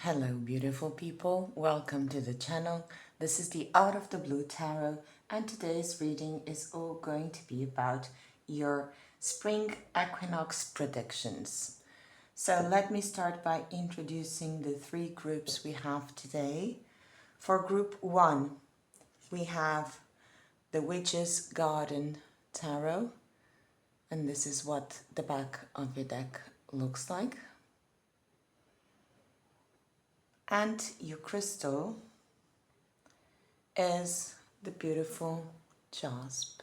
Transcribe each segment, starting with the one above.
Hello beautiful people, welcome to the channel. This is the Out of the Blue Tarot and today's reading is all going to be about your spring equinox predictions. So let me start by introducing the three groups we have today. For group 1, we have the Witch's Garden Tarot, and this is what the back of your deck looks like. And your crystal is the beautiful jasp.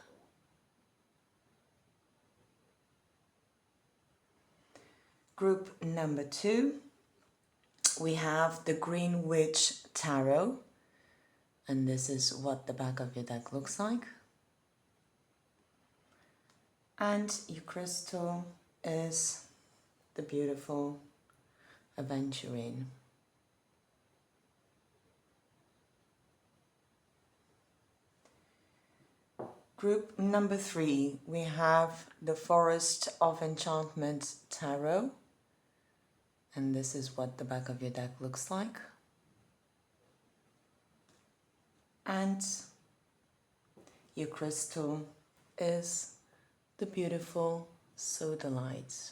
Group number 2, we have the Green Witch Tarot, and this is what the back of your deck looks like. And your crystal is the beautiful Aventurine. Group number 3, we have the Forest of Enchantment Tarot, and this is what the back of your deck looks like. And your crystal is the beautiful Sodalite.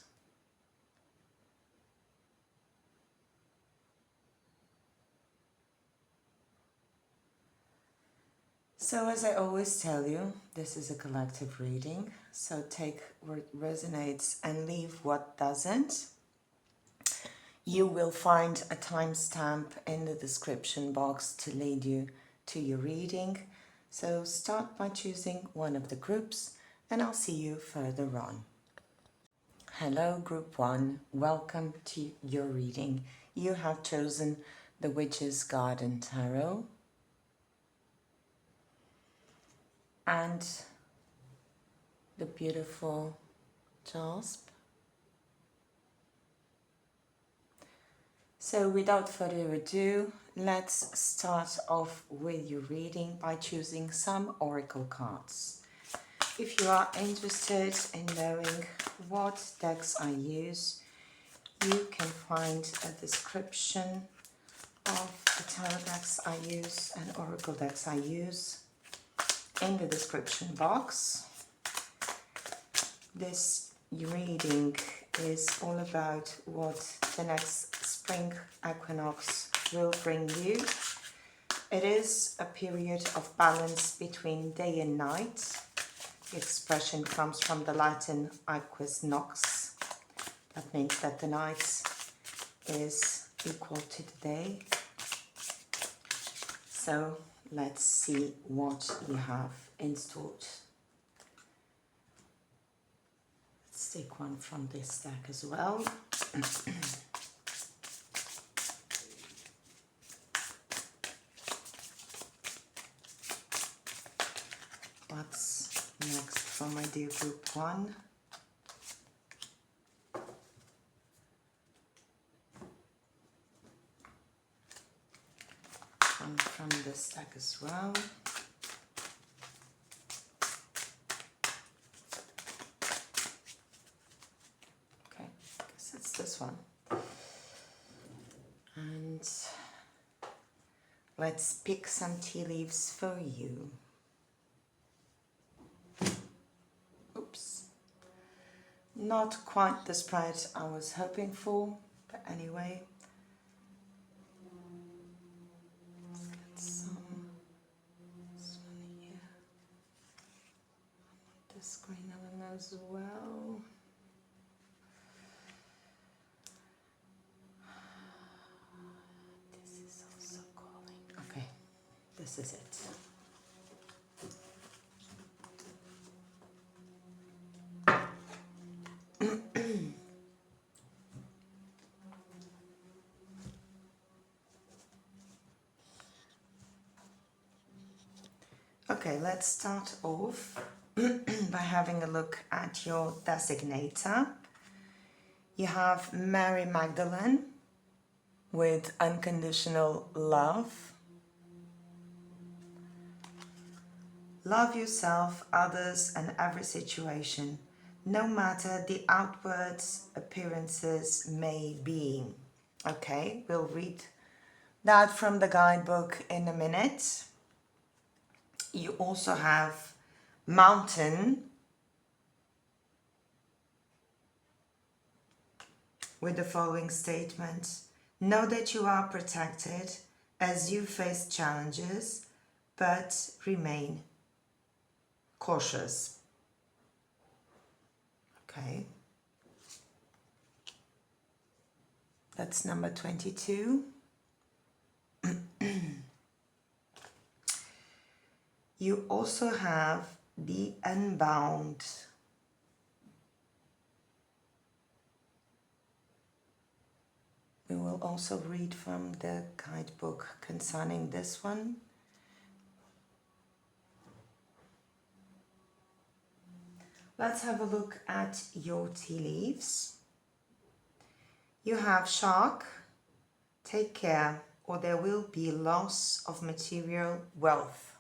So as I always tell you, this is a collective reading, so take what resonates and leave what doesn't. You will find a timestamp in the description box to lead you to your reading. So start by choosing one of the groups and I'll see you further on. Hello group 1, welcome to your reading. You have chosen the Witch's Garden Tarot. And the beautiful jasp. So without further ado, let's start off with your reading by choosing some oracle cards. If you are interested in knowing what decks I use, you can find a description of the tarot decks I use and oracle decks I use in the description box. This reading is all about what the next spring equinox will bring you. It is a period of balance between day and night. The expression comes from the Latin equus nox. That means that the night is equal to the day. So let's see what you have in store. Let's take one from this deck as well. What's next for my dear group 1? One from this deck as well. Okay, I guess it's this one. And let's pick some tea leaves for you. Oops. Not quite the spread I was hoping for, but anyway. This green element as well. This is also calling. Okay, this is it. Okay, let's start off by having a look at your designator. You have Mary Magdalene with unconditional love. Love yourself, others, and every situation, no matter the outward appearances may be. Okay, we'll read that from the guidebook in a minute. You also have mountain with the following statement. Know that you are protected as you face challenges, but remain cautious. Okay. That's number 22. You also have the unbound. We will also read from the guidebook concerning this one. Let's have a look at your tea leaves. You have shark, take care, or there will be loss of material wealth.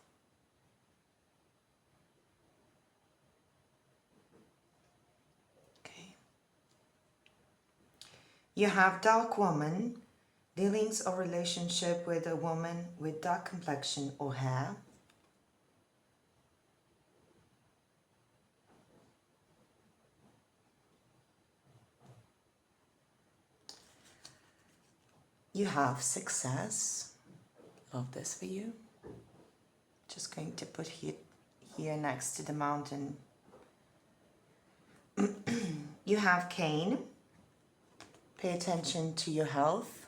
Okay. You have dark woman, dealings or relationship with a woman with dark complexion or hair. You have success. Love this for you. Just going to put here next to the mountain. You have Cain. Pay attention to your health.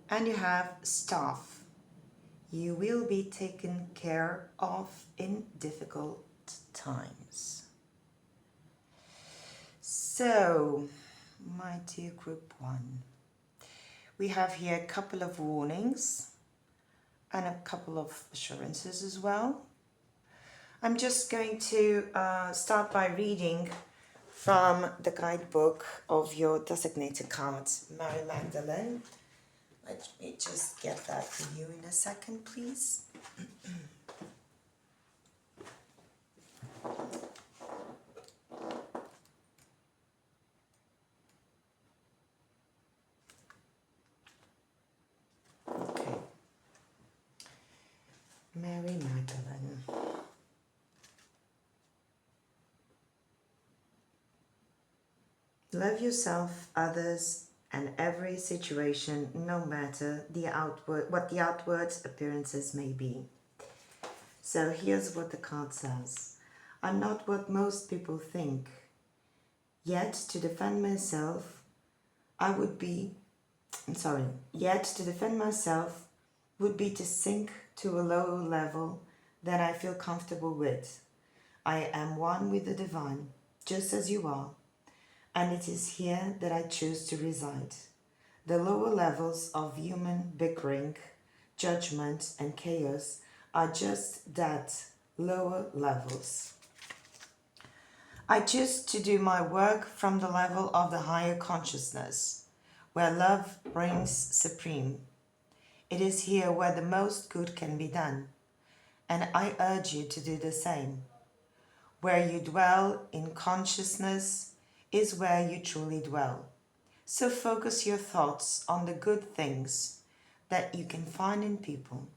And you have staff. You will be taken care of in difficult times. So, my dear group 1, we have here a couple of warnings and a couple of assurances as well. I'm just going to start by reading from the guidebook of your designated cards, Mary Magdalene. Let me just get that for you in a second, please. Okay. Mary Magdalene. Love yourself, others, and every situation, no matter what the outward appearances may be. So here's what the card says. I'm not what most people think. Yet to defend myself would be to sink to a lower level than I feel comfortable with. I am one with the divine, just as you are. And it is here that I choose to reside. The lower levels of human bickering, judgment, and chaos are just that, lower levels. I choose to do my work from the level of the higher consciousness, where love reigns supreme. It is here where the most good can be done, and I urge you to do the same. Where you dwell in consciousness is where you truly dwell. So focus your thoughts on the good things that you can find in people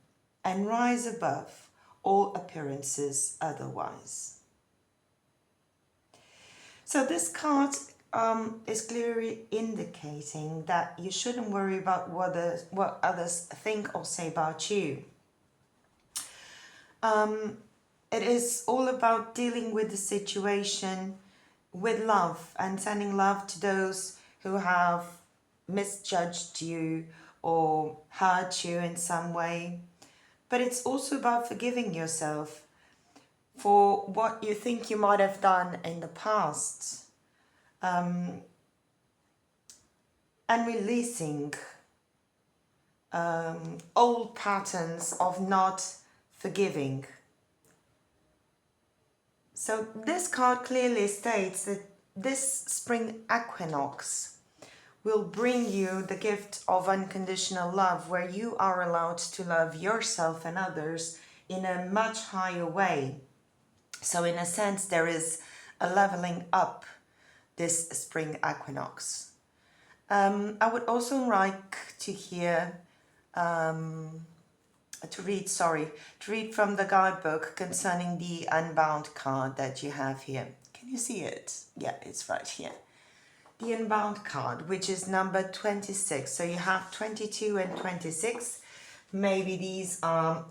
and rise above all appearances otherwise. So this card is clearly indicating that you shouldn't worry about what others think or say about you. It is all about dealing with the situation with love and sending love to those who have misjudged you or hurt you in some way. But it's also about forgiving yourself for what you think you might have done in the past, and releasing old patterns of not forgiving. So this card clearly states that this spring equinox will bring you the gift of unconditional love, where you are allowed to love yourself and others in a much higher way. So in a sense, there is a leveling up this spring equinox. I would also like to hear, to read from the guidebook concerning the Unbound card that you have here. Can you see it? Yeah, it's right here. The Unbound card, which is number 26. So you have 22 and 26. Maybe these are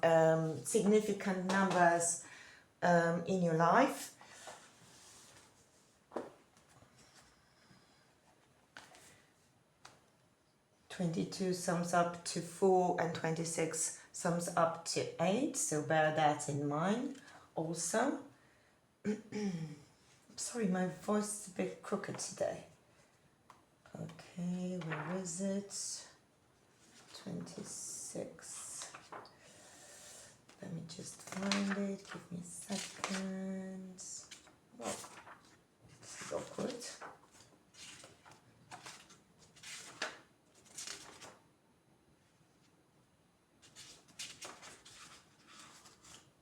significant numbers in your life. "22" sums up to 4 and 26 sums up to 8, so bear that in mind also. Sorry, my voice is a bit crooked today. Okay, where is it? 26. Let me just find it. Give me a second. Oh, this is awkward.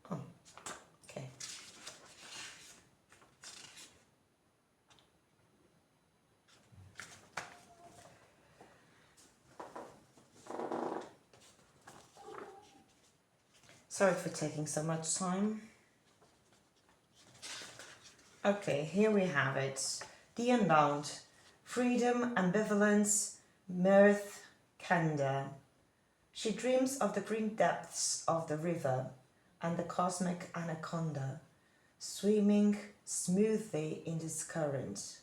Oh, okay. Sorry for taking so much time. Okay, here we have it. The Unbound. Freedom, ambivalence, mirth, candor. She dreams of the green depths of the river and the cosmic anaconda, swimming smoothly in this current.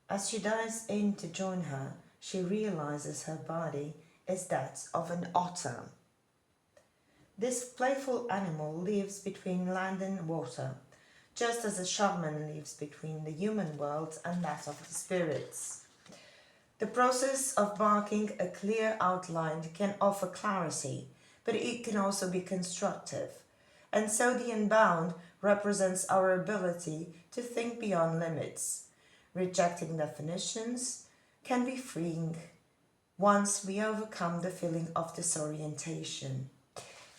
As she dives in to join her, she realizes her body is that of an otter. This playful animal lives between land and water, just as a shaman lives between the human world and that of the spirits. The process of marking a clear outline can offer clarity, but it can also be constructive. And so the Unbound represents our ability to think beyond limits. Rejecting definitions can be freeing once we overcome the feeling of disorientation.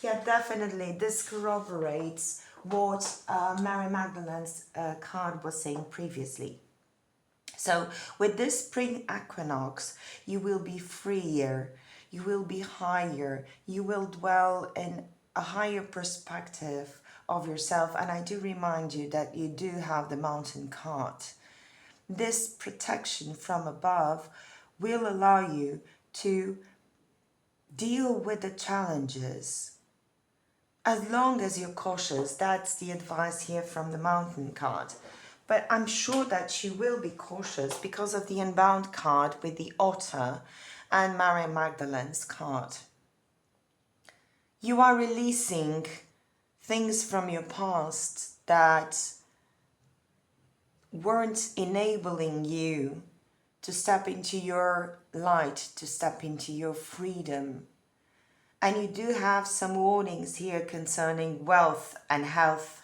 Yeah, definitely, this corroborates what Mary Magdalene's card was saying previously. So with this spring equinox, you will be freer, you will be higher, you will dwell in a higher perspective of yourself. And I do remind you that you do have the Mountain card. This protection from above will allow you to deal with the challenges. As long as you're cautious, that's the advice here from the Mountain card. But I'm sure that you will be cautious because of the Unbound card with the Otter and Mary Magdalene's card. You are releasing things from your past that weren't enabling you to step into your light, to step into your freedom. And you do have some warnings here concerning wealth and health,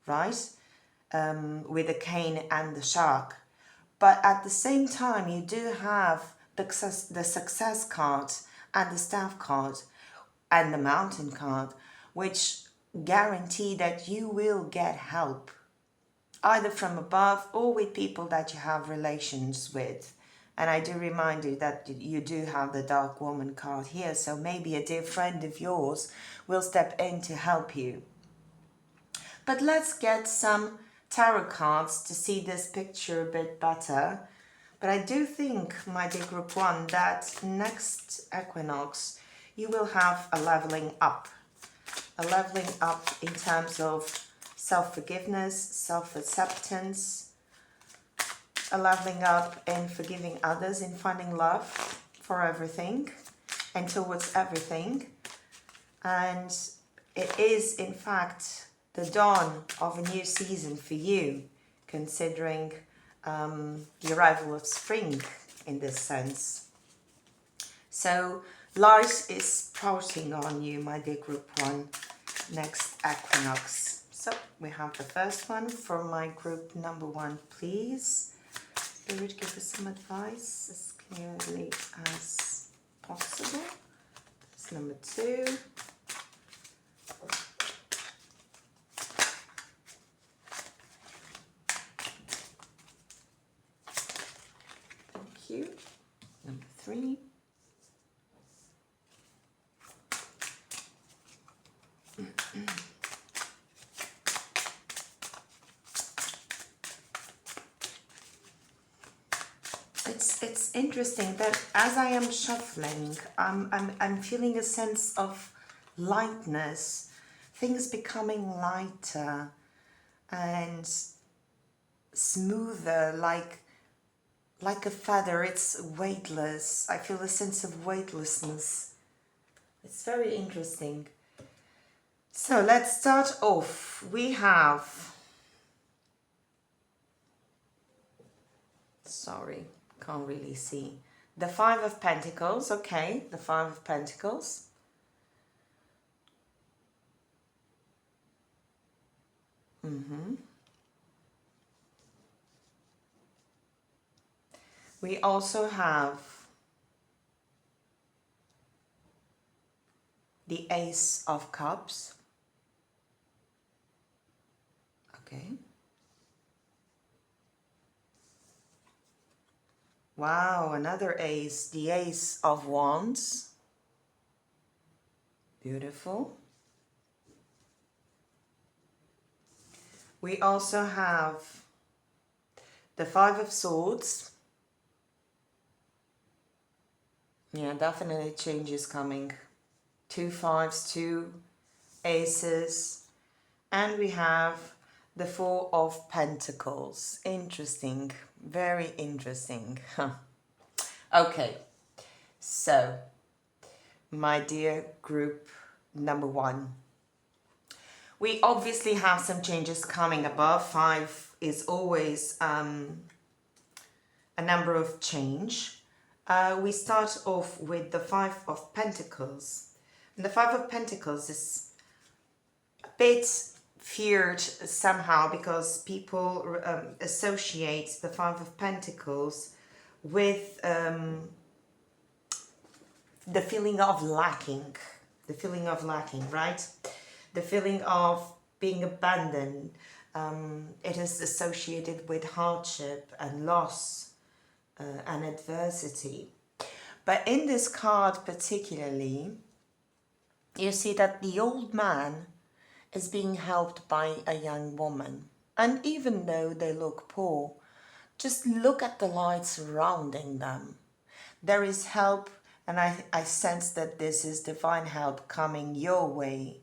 right? With the cane and the shark. But at the same time, you do have the success card and the staff card and the Mountain card, which guarantee that you will get help, either from above or with people that you have relations with. And I do remind you that you do have the Dark Woman card here, so maybe a dear friend of yours will step in to help you. But let's get some tarot cards to see this picture a bit better. But I do think, my dear group 1, that next equinox you will have a leveling up. A leveling up in terms of self-forgiveness, self-acceptance, a leveling up in forgiving others, in finding love for everything and towards everything. And it is, in fact, the dawn of a new season for you, considering the arrival of spring in this sense. So light is sprouting on you, my dear group 1, next equinox. So we have the first one from my group number 1, please. Spirit, give us some advice as clearly as possible. That's number 2. Thank you. Number 3. It's interesting that as I am shuffling, I'm feeling a sense of lightness, things becoming lighter and smoother, like a feather. It's weightless. I feel a sense of weightlessness. It's very interesting. So let's start off. We have, sorry, can't really see. The 5 of Pentacles, okay, the 5 of Pentacles. We also have the Ace of Cups. Okay. Wow, another ace, the Ace of Wands. Beautiful. We also have the 5 of Swords. Yeah, definitely changes coming. 2 5s, 2 aces. And we have the 4 of Pentacles. Interesting. Very interesting. Okay. So, my dear group number 1. We obviously have some changes coming above. 5 is always a number of change. We start off with the 5 of Pentacles. And the 5 of Pentacles is a bit feared somehow because people associate the 5 of Pentacles with the feeling of lacking. The feeling of lacking, right? The feeling of being abandoned. It is associated with hardship and loss and adversity. But in this card particularly, you see that the old man is being helped by a young woman. And even though they look poor, just look at the light surrounding them. There is help, and I sense that this is divine help coming your way,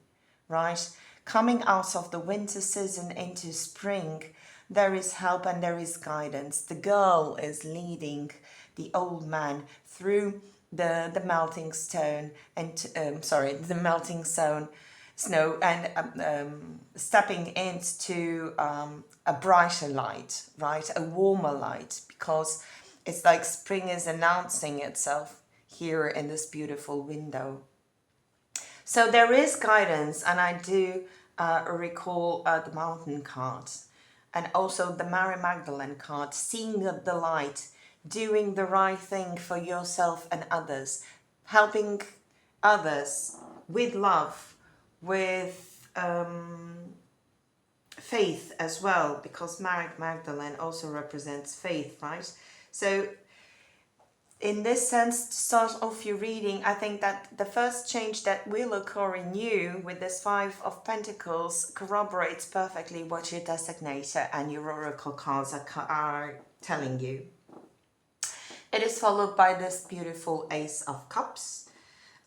right? Coming out of the winter season into spring, there is help and there is guidance. The girl is leading the old man through the melting stone and the melting snow and stepping into a brighter light, right? A warmer light, because it's like spring is announcing itself here in this beautiful window. So there is guidance, and I do recall the Mountain card and also the Mary Magdalene card, seeing the light, doing the right thing for yourself and others, helping others with love, with faith as well, because Mary Magdalene also represents faith, right? So in this sense, to start off your reading, I think that the first change that will occur in you with this 5 of Pentacles corroborates perfectly what your designator and your oracle cards are telling you. It is followed by this beautiful Ace of Cups.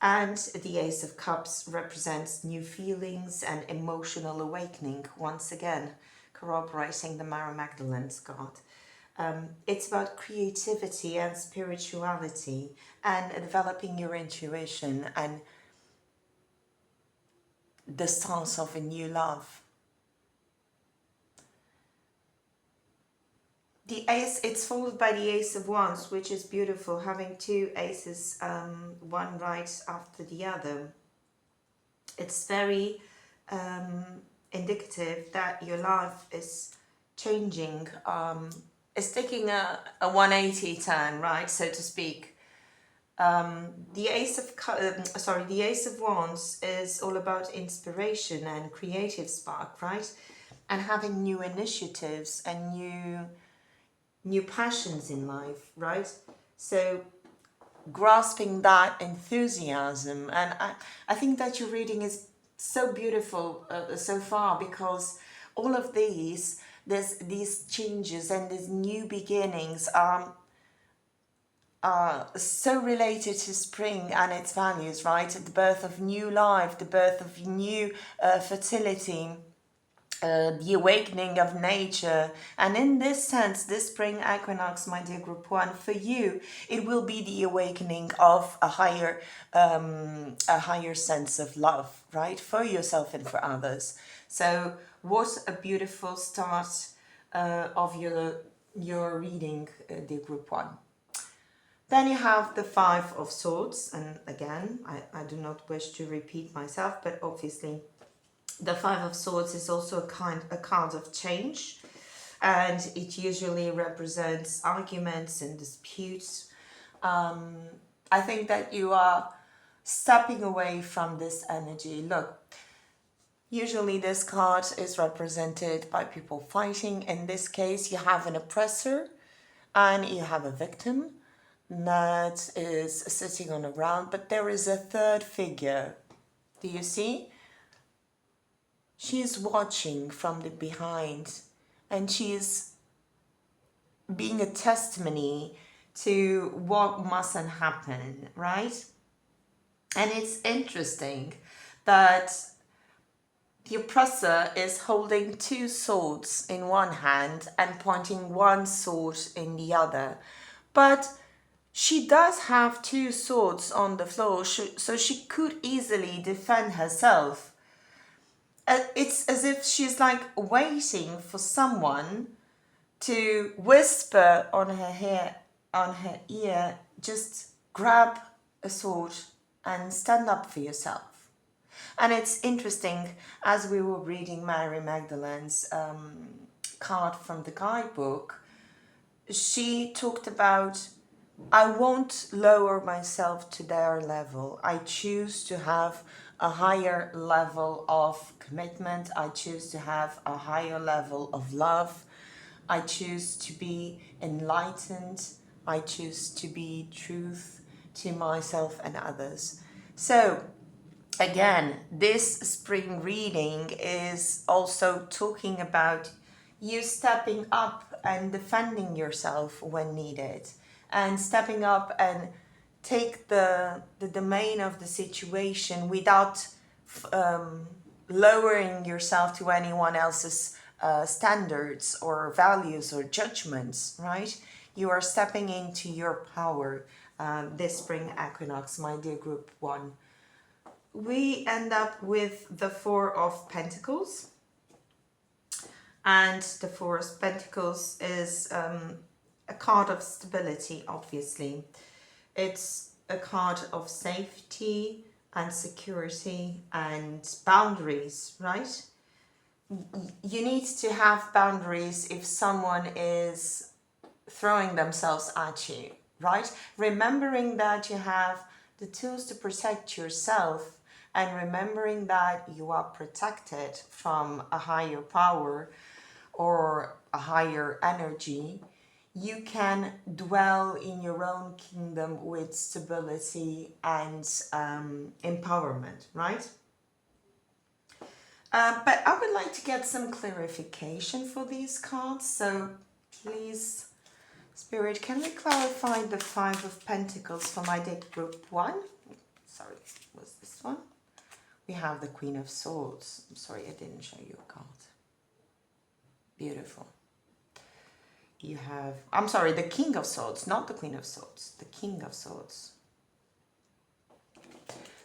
And the Ace of Cups represents new feelings and emotional awakening, once again corroborating the Mary Magdalene's card. It's about creativity and spirituality and developing your intuition and the start of a new love. The Ace, it's followed by the Ace of Wands, which is beautiful, having 2 aces, one right after the other. It's very indicative that your life is changing. It's taking a 180 turn, right, so to speak. The Ace of Wands is all about inspiration and creative spark, right? And having new initiatives and new passions in life, right? So grasping that enthusiasm, and I think that your reading is so beautiful so far, because all of these changes and these new beginnings are so related to spring and its values, right? The birth of new life, the birth of new fertility, the awakening of nature. And in this sense, this spring equinox, my dear group one, for you, it will be the awakening of a higher sense of love, right? For yourself and for others. So what a beautiful start of your reading, dear group one. Then you have the Five of Swords, and again, I do not wish to repeat myself, but obviously the Five of Swords is also a card of change, and it usually represents arguments and disputes. I think that you are stepping away from this energy. Look, usually this card is represented by people fighting. In this case, you have an oppressor and you have a victim that is sitting on the ground, but there is a third figure. Do you see? She's watching from the behind, and she's being a testimony to what mustn't happen, right? And it's interesting that the oppressor is holding two swords in one hand and pointing one sword in the other. But she does have two swords on the floor, so she could easily defend herself. It's as if she's like waiting for someone to whisper on her ear, just grab a sword and stand up for yourself. And it's interesting, as we were reading Mary Magdalene's card from the guidebook, she talked about, I won't lower myself to their level. I choose to have a higher level of commitment. I choose to have a higher level of love. I choose to be enlightened. I choose to be truth to myself and others. So again, this spring reading is also talking about you stepping up and defending yourself when needed, and stepping up and take the domain of the situation without lowering yourself to anyone else's standards or values or judgments, right? You are stepping into your power this spring equinox, my dear group one. We end up with the Four of Pentacles. And the Four of Pentacles is a card of stability, obviously. It's a card of safety and security and boundaries, right? You need to have boundaries if someone is throwing themselves at you, right? Remembering that you have the tools to protect yourself, and remembering that you are protected from a higher power or a higher energy, you can dwell in your own kingdom with stability and empowerment, right? But I would like to get some clarification for these cards. So please, Spirit, can we clarify the Five of Pentacles for my deck group one? Sorry, was this one? We have the Queen of Swords. I'm sorry, I didn't show you a card. Beautiful. You have, I'm sorry, the King of Swords, not the Queen of Swords, the King of Swords.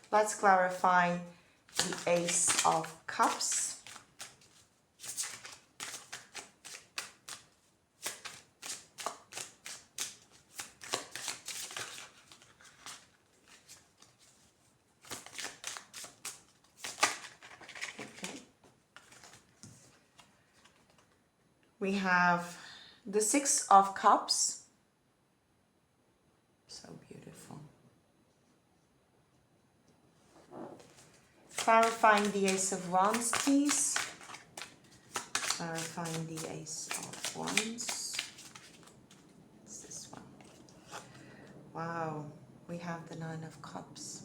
Let's clarify the Ace of Cups. Okay. We have the Six of Cups. So beautiful. Clarifying the Ace of Wands, please. Clarifying the Ace of Wands. It's this one. Wow, we have the Nine of Cups.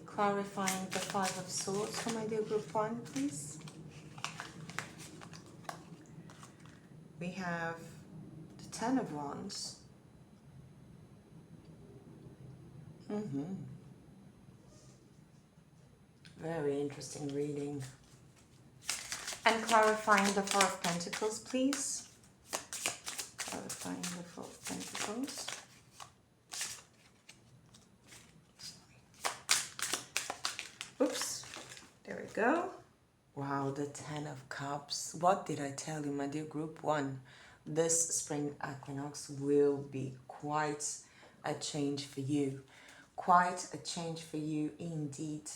Clarifying the Five of Swords for my dear group 1, please. We have the Ten of Wands. Very interesting reading. And clarifying the Four of Pentacles, please. Clarifying the Four of Pentacles. Oops, there we go. Wow, the Ten of Cups. What did I tell you, my dear group 1? This spring equinox will be quite a change for you. Quite a change for you indeed.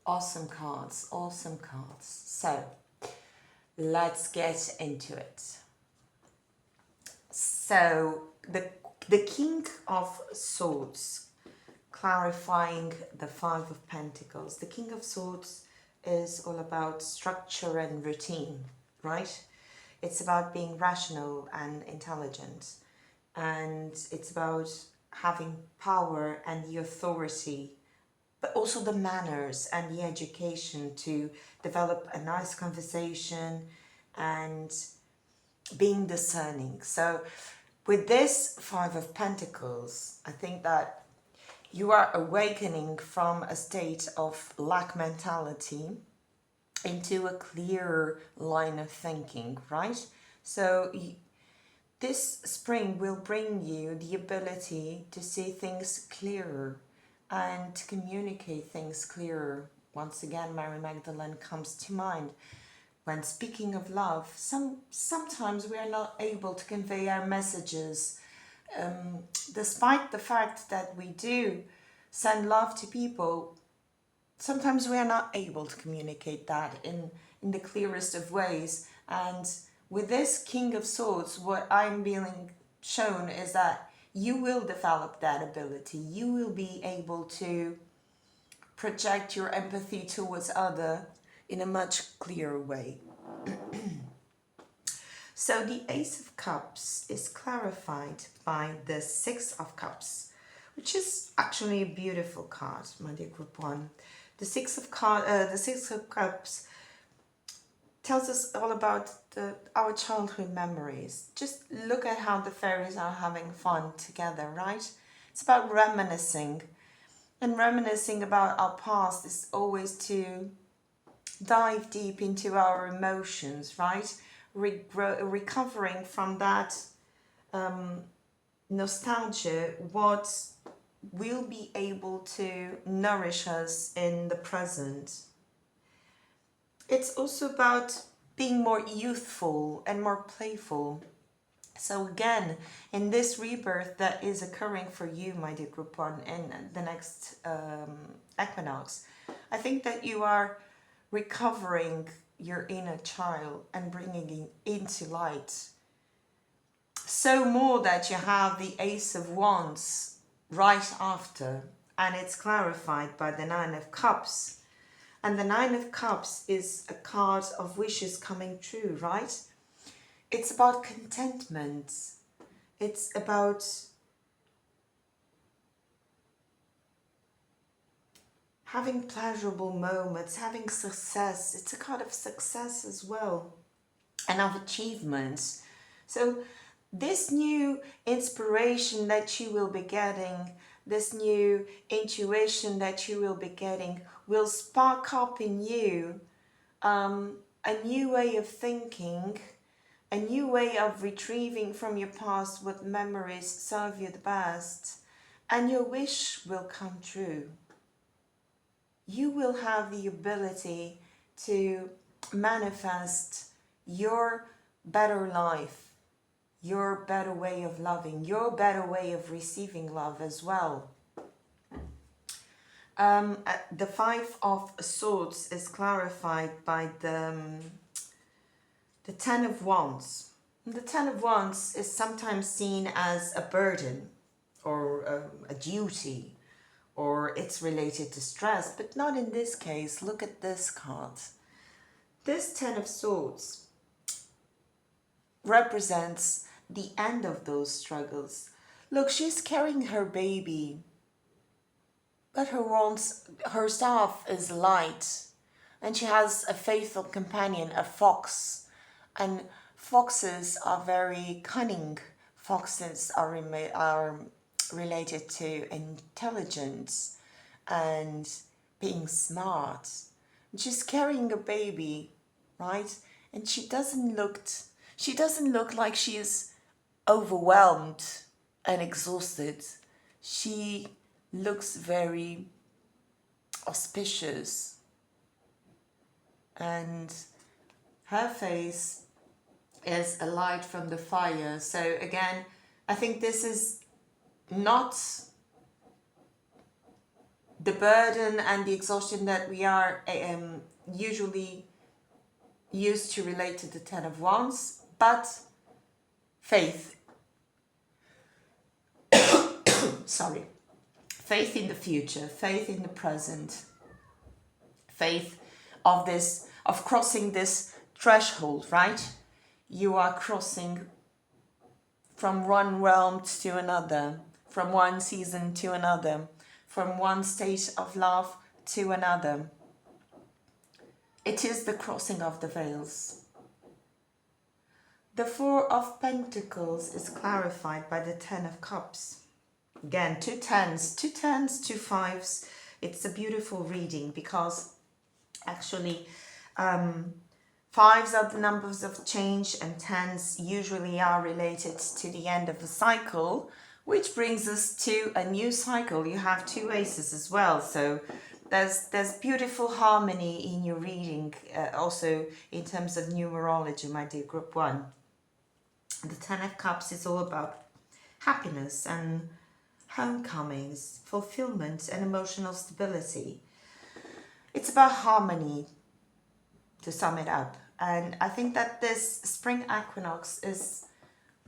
Awesome cards, awesome cards. So, let's get into it. So, the King of Swords, clarifying the Five of Pentacles. The King of Swords is all about structure and routine, right? It's about being rational and intelligent. And it's about having power and the authority, but also the manners and the education to develop a nice conversation and being discerning. So with this Five of Pentacles, I think that you are awakening from a state of lack mentality into a clearer line of thinking, right? So this spring will bring you the ability to see things clearer and to communicate things clearer. Once again, Mary Magdalene comes to mind. When speaking of love, sometimes we are not able to convey our messages, despite the fact that we do send love to people. Sometimes we are not able to communicate that in the clearest of ways. And with this King of Swords, what I'm being shown is that you will develop that ability. You will be able to project your empathy towards others in a much clearer way. So the Ace of Cups is clarified by the Six of Cups, which is actually a beautiful card, my dear group 1. The Six of Cups tells us all about our childhood memories. Just look at how the fairies are having fun together, right? It's about reminiscing. And reminiscing about our past is always to dive deep into our emotions, right? Recovering from that nostalgia, what will be able to nourish us in the present. It's also about being more youthful and more playful. So again, in this rebirth that is occurring for you, my dear group 1, in the next equinox, I think that you are recovering your inner child and bringing it into light. So more that you have the Ace of Wands right after, and it's clarified by the Nine of Cups. And the Nine of Cups is a card of wishes coming true, right? It's about contentment. It's about having pleasurable moments, having success. It's a card of success as well, and of achievements. So this new inspiration that you will be getting, this new intuition that you will be getting, will spark up in you a new way of thinking, a new way of retrieving from your past what memories serve you the best, and your wish will come true. You will have the ability to manifest your better life, your better way of loving, your better way of receiving love as well. The Five of Swords is clarified by the Ten of Wands. The Ten of Wands is sometimes seen as a burden or a duty, or it's related to stress, but not in this case. Look at this card. This Ten of Swords represents the end of those struggles. Look, she's carrying her baby, but her staff is light, and she has a faithful companion, a fox. And foxes are very cunning. Foxes are related to intelligence and being smart. And she's carrying a baby, right? And she doesn't look like she is overwhelmed and exhausted. She looks very auspicious, and her face is a light from the fire. So again, I think this is not the burden and the exhaustion that we are usually used to relate to the Ten of Wands, but faith. Sorry. Faith in the future, faith in the present, faith of crossing this threshold, right? You are crossing from one realm to another, from one season to another, from one state of love to another. It is the crossing of the veils. The Four of Pentacles is clarified by the Ten of Cups. Again, two tens, two fives. It's a beautiful reading because actually fives are the numbers of change, and tens usually are related to the end of a cycle, which brings us to a new cycle. You have two aces as well, so there's beautiful harmony in your reading, also in terms of numerology, my dear group one. The Ten of Cups is all about happiness and homecomings, fulfillment and emotional stability. It's about harmony, to sum it up. And I think that this spring equinox is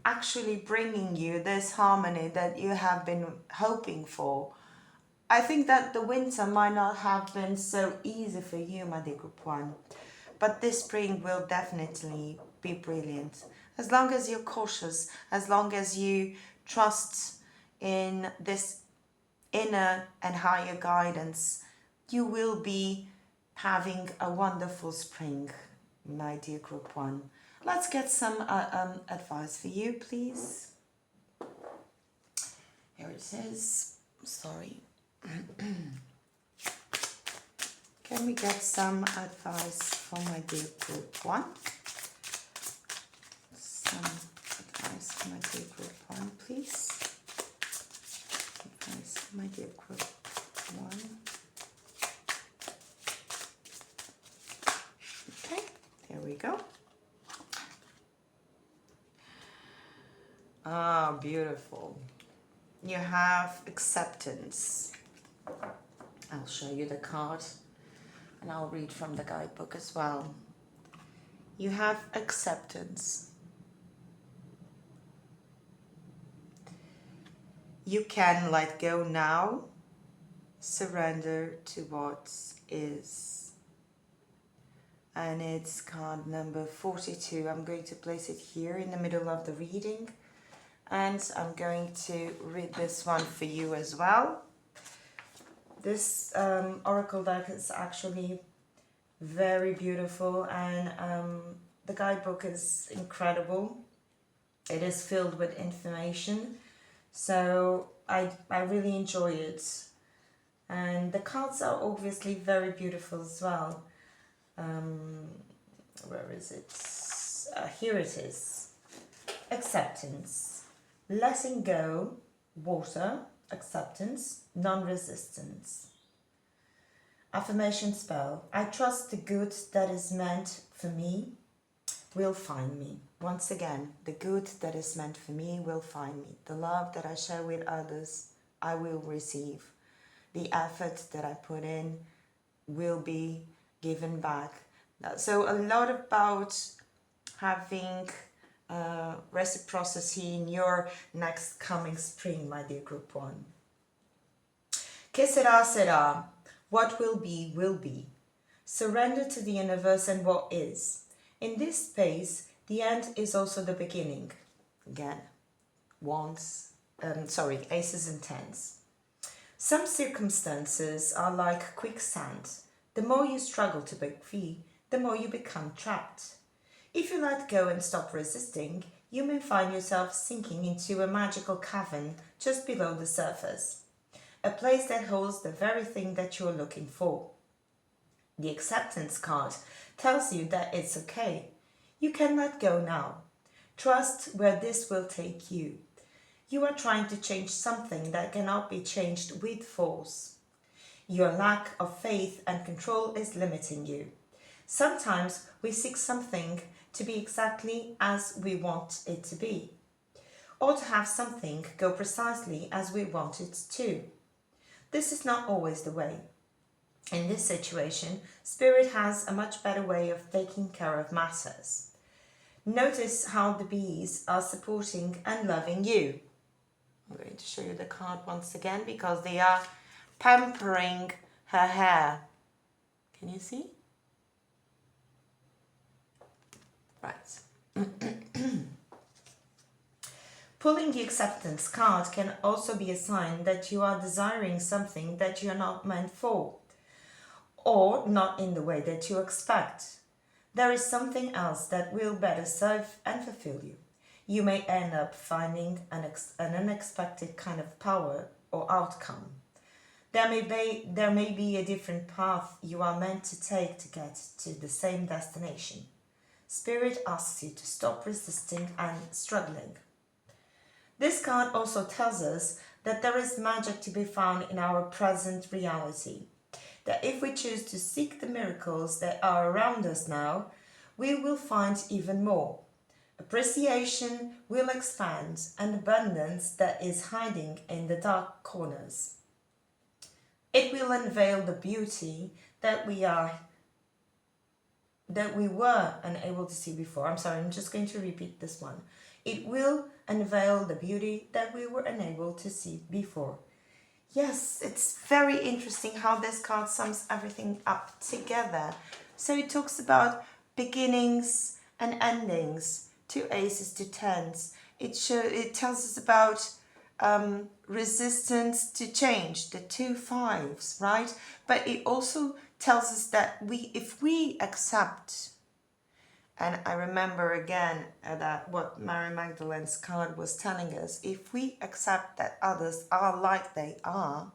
actually bringing you this harmony that you have been hoping for. I think that the winter might not have been so easy for you, my dear group one, but this spring will definitely be brilliant. As long as you're cautious, as long as you trust in this inner and higher guidance, you will be having a wonderful spring, my dear group one. Let's get some advice for you, please. Here it is. Sorry. Can we get some advice for my dear group one? Some advice for my dear group one, please. Advice for my dear group one. Okay, there we go. Ah, beautiful. You have acceptance. I'll show you the card and I'll read from the guidebook as well. You have acceptance. You can let go now, surrender to what is. And it's card number 42. I'm going to place it here in the middle of the reading. And I'm going to read this one for you as well. This oracle deck is actually very beautiful, and the guidebook is incredible. It is filled with information, so I really enjoy it. And the cards are obviously very beautiful as well. Where is it? Here it is. Acceptance. Letting go, water, acceptance, non-resistance. Affirmation spell. I trust the good that is meant for me will find me. Once again, the good that is meant for me will find me. The love that I share with others, I will receive. The effort that I put in will be given back. So a lot about having reciprocity in your next coming spring, my dear group one. Que sera, sera. What will be, will be. Surrender to the universe and what is. In this space, The end is also the beginning. Again, aces and tens. Some circumstances are like quicksand. The more you struggle to break free, the more you become trapped. If you let go and stop resisting, you may find yourself sinking into a magical cavern just below the surface, a place that holds the very thing that you are looking for. The acceptance card tells you that it's okay. You can let go now. Trust where this will take you. You are trying to change something that cannot be changed with force. Your lack of faith and control is limiting you. Sometimes we seek something to be exactly as we want it to be, or to have something go precisely as we want it to. This is not always the way. In this situation, Spirit has a much better way of taking care of matters. Notice how the bees are supporting and loving you. I'm going to show you the card once again because they are pampering her hair. Can you see? Right. Pulling the acceptance card can also be a sign that you are desiring something that you are not meant for, or not in the way that you expect. There is something else that will better serve and fulfill you. You may end up finding an unexpected kind of power or outcome. There may be a different path you are meant to take to get to the same destination. Spirit asks you to stop resisting and struggling. This card also tells us that there is magic to be found in our present reality. That if we choose to seek the miracles that are around us now, we will find even more. Appreciation will expand, and abundance that is hiding in the dark corners. It will unveil the beauty that we were unable to see before. I'm just going to repeat this one. It will unveil the beauty that we were unable to see before. Yes, it's very interesting how this card sums everything up together. So it talks about beginnings and endings, 2 aces to tens. It tells us about resistance to change, the 2 fives, right? But it also tells us that if we accept, and I remember again that what Mary Magdalene's card was telling us, if we accept that others are like they are,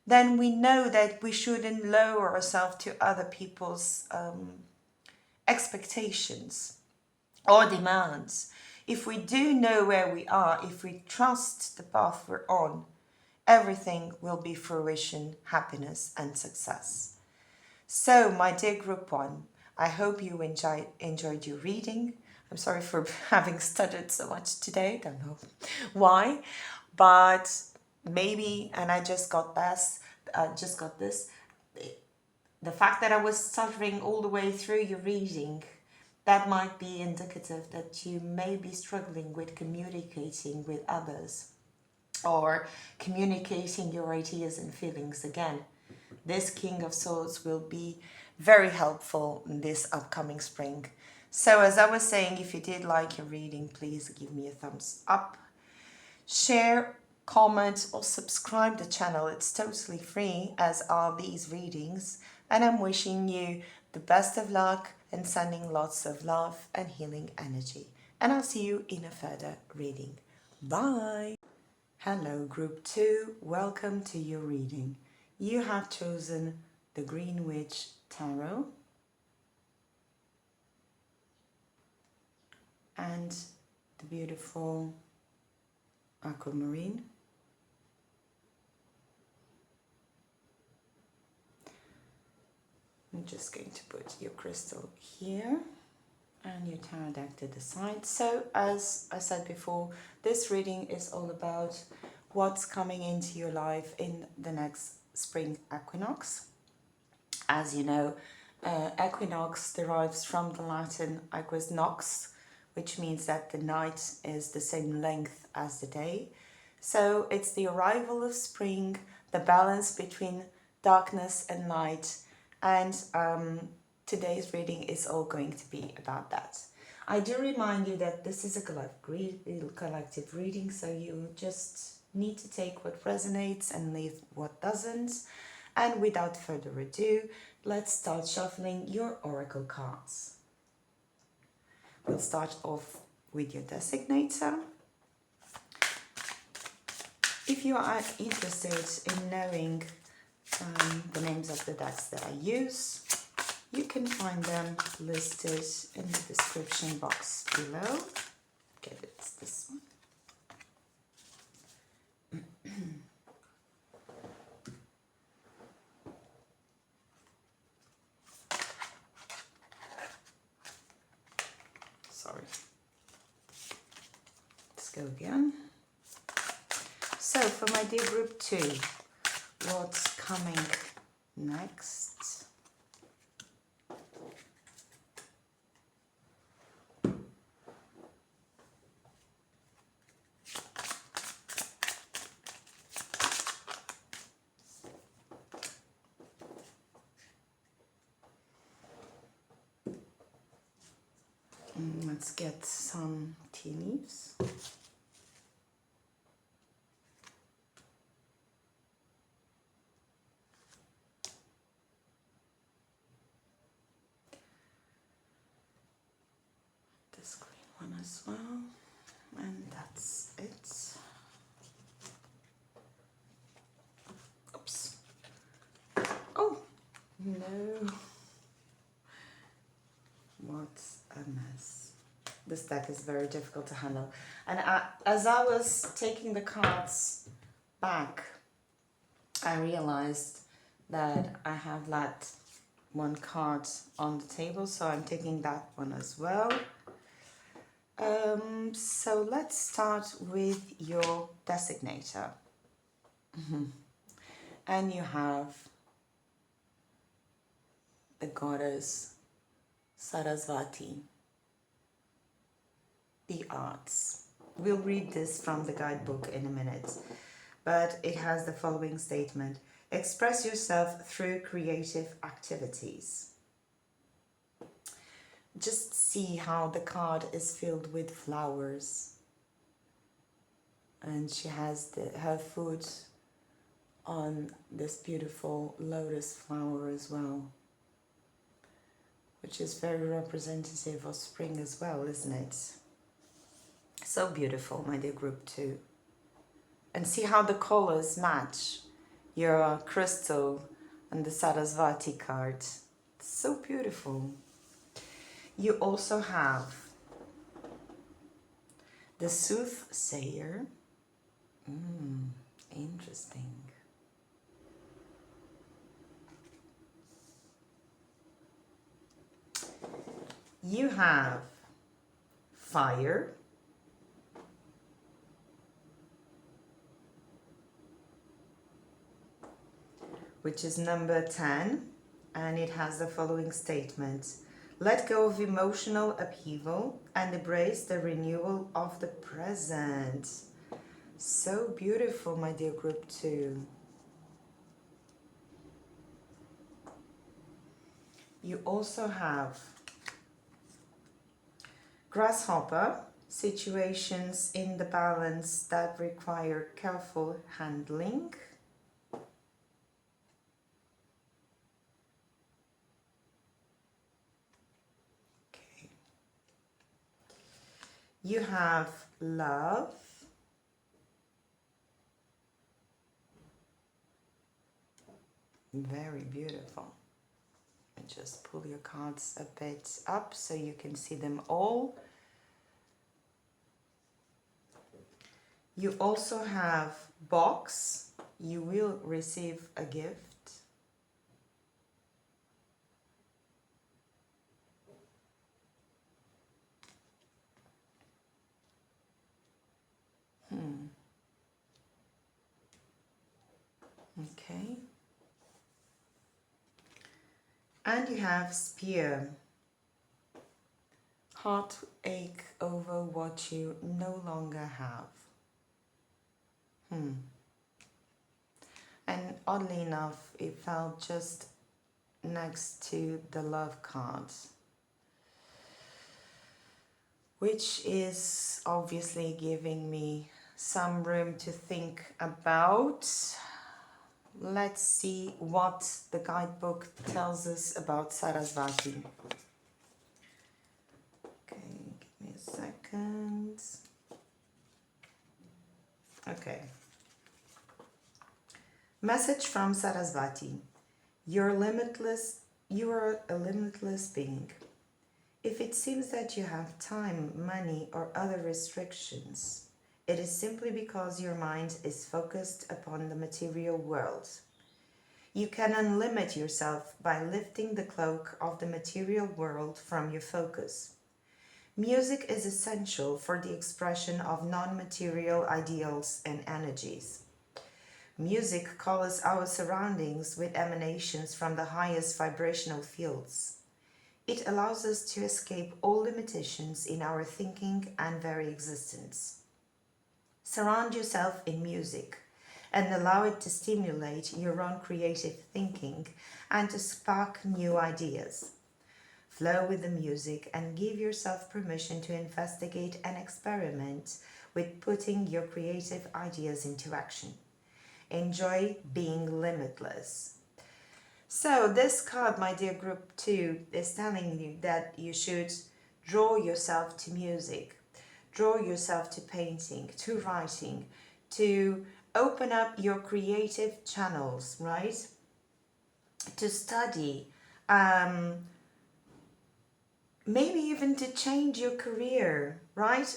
then we know that we shouldn't lower ourselves to other people's expectations or demands. If we do know where we are, if we trust the path we're on, everything will be fruition, happiness and success. So, my dear Group 1, I hope you enjoyed your reading. I'm sorry for having stuttered so much today. Don't know why, but maybe, and I just got this. The fact that I was stuttering all the way through your reading, that might be indicative that you may be struggling with communicating with others or communicating your ideas and feelings again. This King of Swords will be very helpful in this upcoming spring. So as I was saying, if you did like your reading, please give me a thumbs up. Share, comment or subscribe to the channel. It's totally free, as are these readings. And I'm wishing you the best of luck and sending lots of love and healing energy. And I'll see you in a further reading. Bye! Hello Group 2, welcome to your reading. You have chosen the Green Witch Tarot and the beautiful aquamarine. I'm just going to put your crystal here and your tarot deck to the side. So as I said before, this reading is all about what's coming into your life in the next spring equinox. As you know, equinox derives from the Latin equus nox, which means that the night is the same length as the day. So it's the arrival of spring, the balance between darkness and light, and today's reading is all going to be about that. I do remind you that this is a collective reading, so you just need to take what resonates and leave what doesn't. And without further ado, let's start shuffling your oracle cards. We'll start off with your designator. If you are interested in knowing the names of the decks that I use, you can find them listed in the description box below. Okay, it's this one. Sorry. Let's go again. So for my dear group 2, what's coming next? Let's get some tea leaves. This green one as well. And that's it. Oops. Oh, no. What a mess. This deck is very difficult to handle. And as I was taking the cards back, I realized that I have left one card on the table, so I'm taking that one as well. So let's start with your designator. And you have the goddess Sarasvati, the arts. We'll read this from the guidebook in a minute, but it has the following statement: express yourself through creative activities. Just see how the card is filled with flowers, and she has her foot on this beautiful lotus flower as well, which is very representative of spring as well, isn't it? So beautiful, my dear group 2. And see how the colors match your crystal and the Sarasvati card. So beautiful. You also have the soothsayer. Interesting. You have fire. Which is number 10, and it has the following statement: let go of emotional upheaval and embrace the renewal of the present. So beautiful, my dear group 2. You also have grasshopper, situations in the balance that require careful handling. Okay. You have love. Very beautiful. And just pull your cards a bit up so you can see them all. You also have box. You will receive a gift. Okay. And you have spear. Heartache over what you no longer have. And oddly enough, it fell just next to the love cards. which is obviously giving me some room to think about. Let's see what the guidebook tells us about Sarasvati. Okay, give me a second. Okay. Message from Sarasvati. You are a limitless being. If it seems that you have time, money, or other restrictions, it is simply because your mind is focused upon the material world. You can unlimit yourself by lifting the cloak of the material world from your focus. Music is essential for the expression of non-material ideals and energies. Music colors our surroundings with emanations from the highest vibrational fields. It allows us to escape all limitations in our thinking and very existence. Surround yourself in music and allow it to stimulate your own creative thinking and to spark new ideas. Flow with the music and give yourself permission to investigate and experiment with putting your creative ideas into action. Enjoy being limitless. So this card, my dear group 2, is telling you that you should draw yourself to music, draw yourself to painting, to writing, to open up your creative channels, right? To study, maybe even to change your career, right?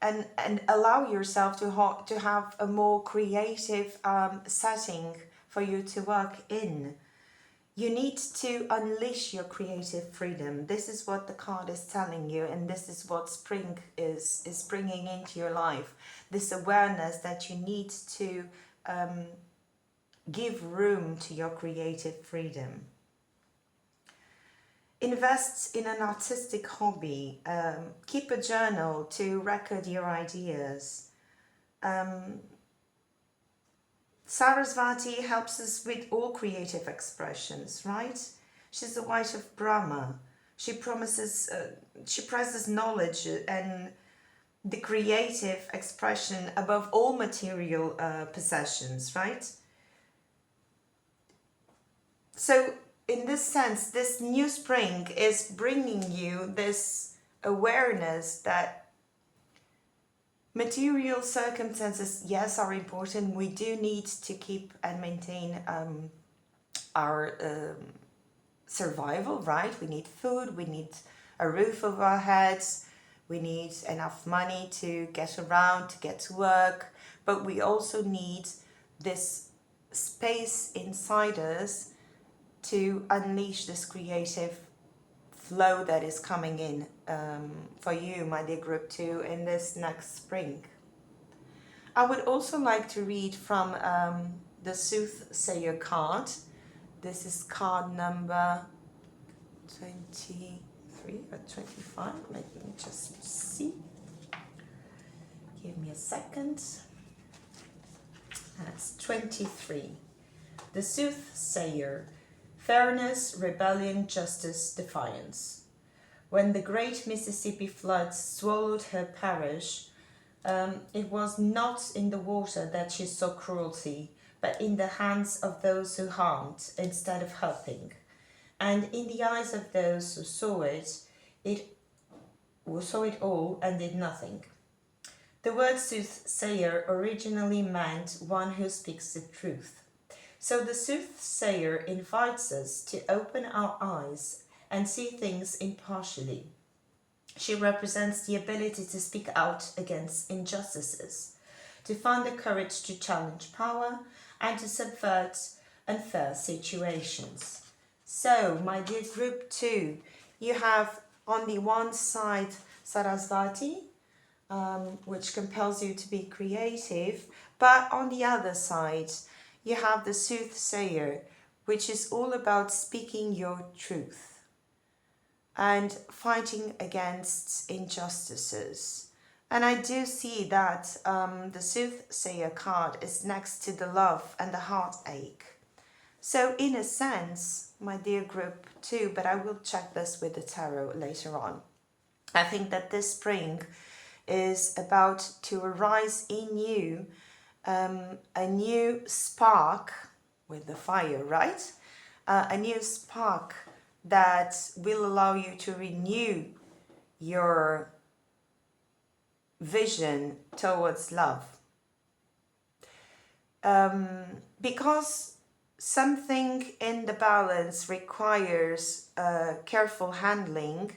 And allow yourself to have a more creative setting for you to work in. You need to unleash your creative freedom. This is what the card is telling you, and this is what spring is bringing into your life. This awareness that you need to give room to your creative freedom. Invest in an artistic hobby. Keep a journal to record your ideas. Sarasvati helps us with all creative expressions, right? She's the wife of Brahma. She presses knowledge and the creative expression above all material possessions, right? So in this sense, this new spring is bringing you this awareness that material circumstances, yes, are important. We do need to keep and maintain our survival, right? We need food, we need a roof over our heads, we need enough money to get around, to get to work, but we also need this space inside us to unleash this creative flow that is coming in for you, my dear group 2, in this next spring. I would also like to read from the Soothsayer card. This is card number 23 or 25. Let me just see. Give me a second. That's 23. The Soothsayer. Fairness, rebellion, justice, defiance. When the great Mississippi floods swallowed her parish, it was not in the water that she saw cruelty, but in the hands of those who harmed instead of helping. And in the eyes of those who saw it all and did nothing. The word soothsayer originally meant one who speaks the truth. So the Soothsayer invites us to open our eyes and see things impartially. She represents the ability to speak out against injustices, to find the courage to challenge power, and to subvert unfair situations. So, my dear group 2, you have on the one side Sarasvati, which compels you to be creative, but on the other side, you have the Soothsayer, which is all about speaking your truth and fighting against injustices. And I do see that the Soothsayer card is next to the Love and the Heartache. So in a sense, my dear group 2, but I will check this with the tarot later on. I think that this spring is about to arise in you a new spark with the fire, right? A new spark that will allow you to renew your vision towards love. Because something in the balance requires careful handling,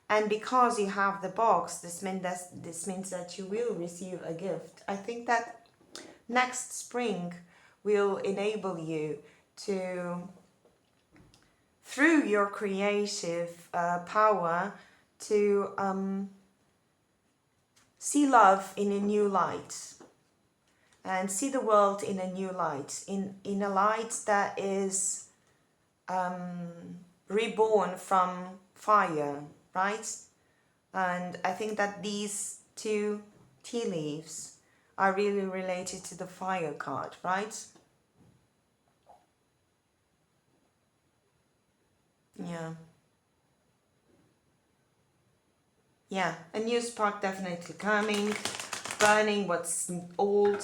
and because you have the box, this means that you will receive a gift. I think that next spring will enable you to, through your creative power, to see love in a new light and see the world in a new light, in a light that is reborn from fire, right? And I think that these two tea leaves are really related to the fire card, right? Yeah. Yeah, a new spark definitely coming, burning what's old,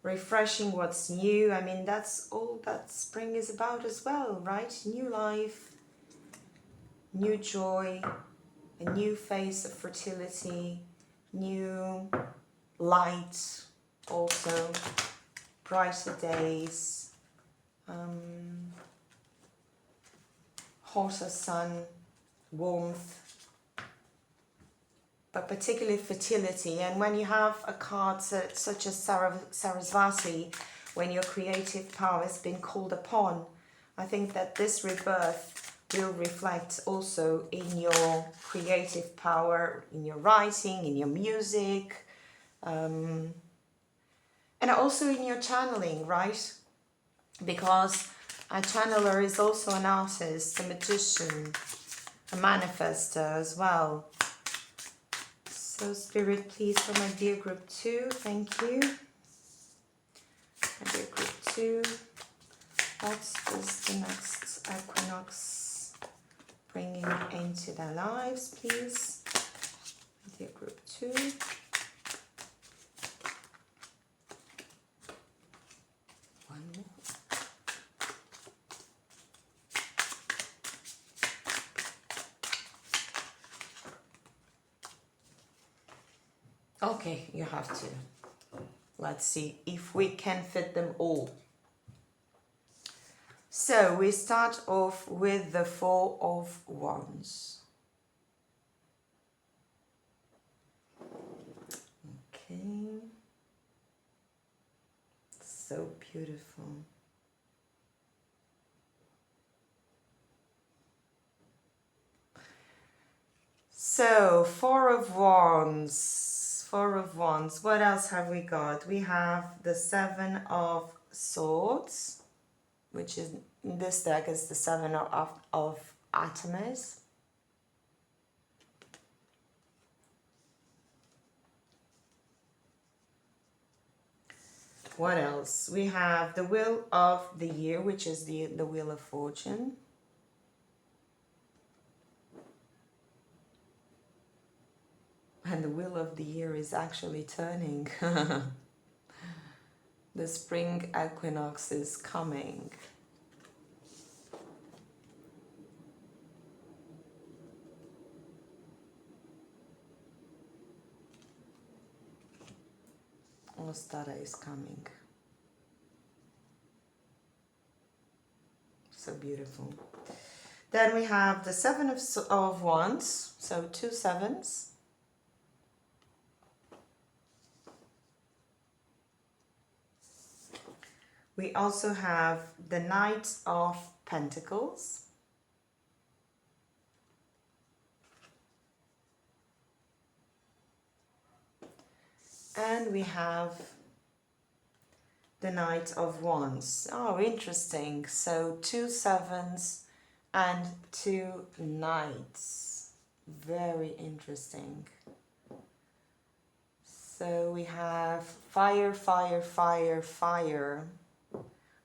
refreshing what's new. I mean, that's all that spring is about as well, right? New life, new joy, a new phase of fertility, new light, also brighter days, hotter sun, warmth, but particularly fertility. And when you have a card such as Sarasvati, when your creative power has been called upon, I think that this rebirth will reflect also in your creative power, in your writing, in your music, and also in your channeling, right? Because a channeler is also an artist, a magician, a manifester as well. So Spirit, please, for my dear group 2, thank you. My dear group 2, what does the next equinox bringing into their lives, please? My dear group 2. One more. Okay, you have to. Let's see if we can fit them all. So we start off with the Four of Wands. Okay. So beautiful. So, Four of Wands. Four of Wands. What else have we got? We have the Seven of Swords, which is in this deck is the Seven of Atoms. What else? We have the Wheel of the Year, which is the Wheel of Fortune. And the Wheel of the Year is actually turning. The spring equinox is coming. Ostara is coming. So beautiful. Then we have the Seven of Wands, so 2 sevens. We also have the Knight of Pentacles. And we have the Knight of Wands. Oh, interesting. So 2 sevens and 2 knights. Very interesting. So we have fire, fire, fire, fire.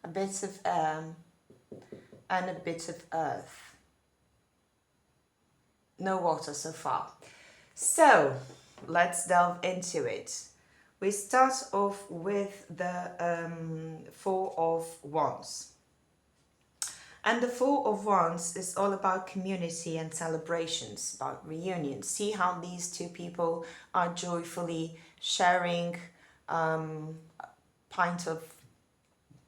A bit of air and a bit of earth. no water so far. So let's delve into it. We start off with the Four of Wands. And the Four of Wands is all about community and celebrations, about reunions. See how these two people are joyfully sharing a pint of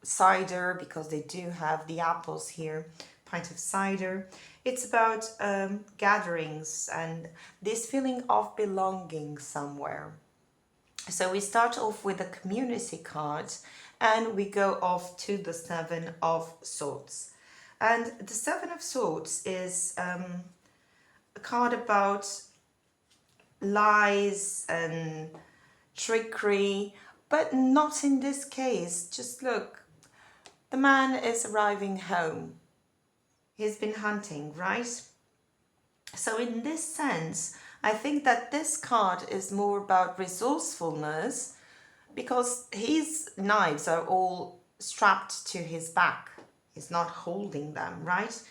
cider, because they do have the apples here, pint of cider. It's about gatherings and this feeling of belonging somewhere. So we start off with a community card and we go off to the Seven of Swords. And the Seven of Swords is a card about lies and trickery, but not in this case. Just look, the man is arriving home. He's been hunting, right? So in this sense, I think that this card is more about resourcefulness, because his knives are all strapped to his back. He's not holding them, right?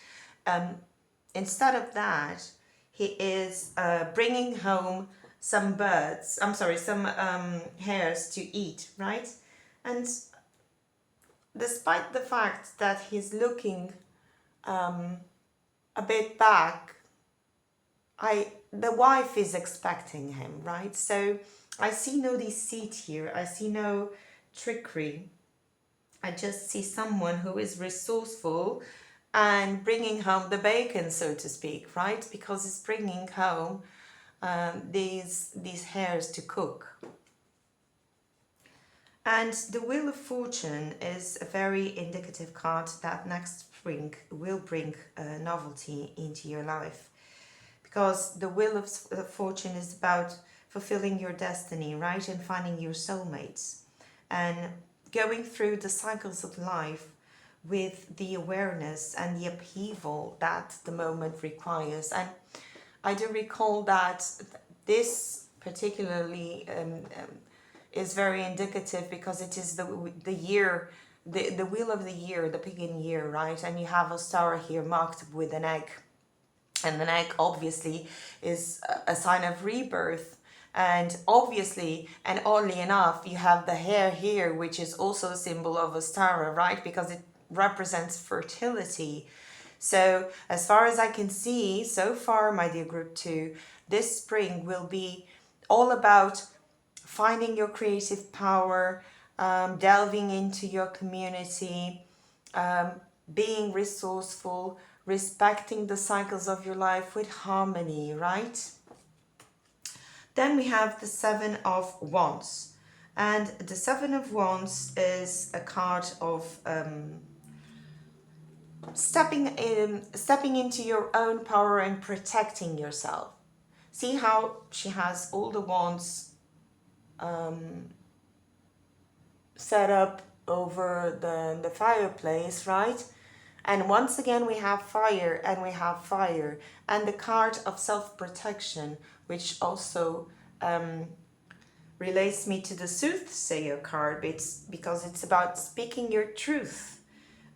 Instead of that, he is bringing home some birds, some hares to eat, right? And despite the fact that he's looking a bit back, the wife is expecting him, right? So I see no deceit here. I see no trickery. I just see someone who is resourceful and bringing home the bacon, so to speak, right? Because it's bringing home these hares to cook. And the Wheel of Fortune is a very indicative card that next spring will bring novelty into your life. Because the Wheel of Fortune is about fulfilling your destiny, right? And finding your soulmates. And going through the cycles of life with the awareness and the upheaval that the moment requires. And I do recall that this particularly is very indicative, because it is the year, the wheel of the year, the pagan year, right? And you have a star here marked with an egg. And an egg obviously is a sign of rebirth. And obviously, and oddly enough, you have the hare here, which is also a symbol of a star, right? Because it represents fertility. So as far as I can see, so far, my dear group 2, this spring will be all about finding your creative power, delving into your community, being resourceful, respecting the cycles of your life with harmony, right? Then we have the Seven of Wands. And the Seven of Wands is a card of stepping into your own power and protecting yourself. See how she has all the wands set up over the fireplace, right? And once again, we have fire and we have fire. And the card of self-protection, which also relates me to the soothsayer card, because it's about speaking your truth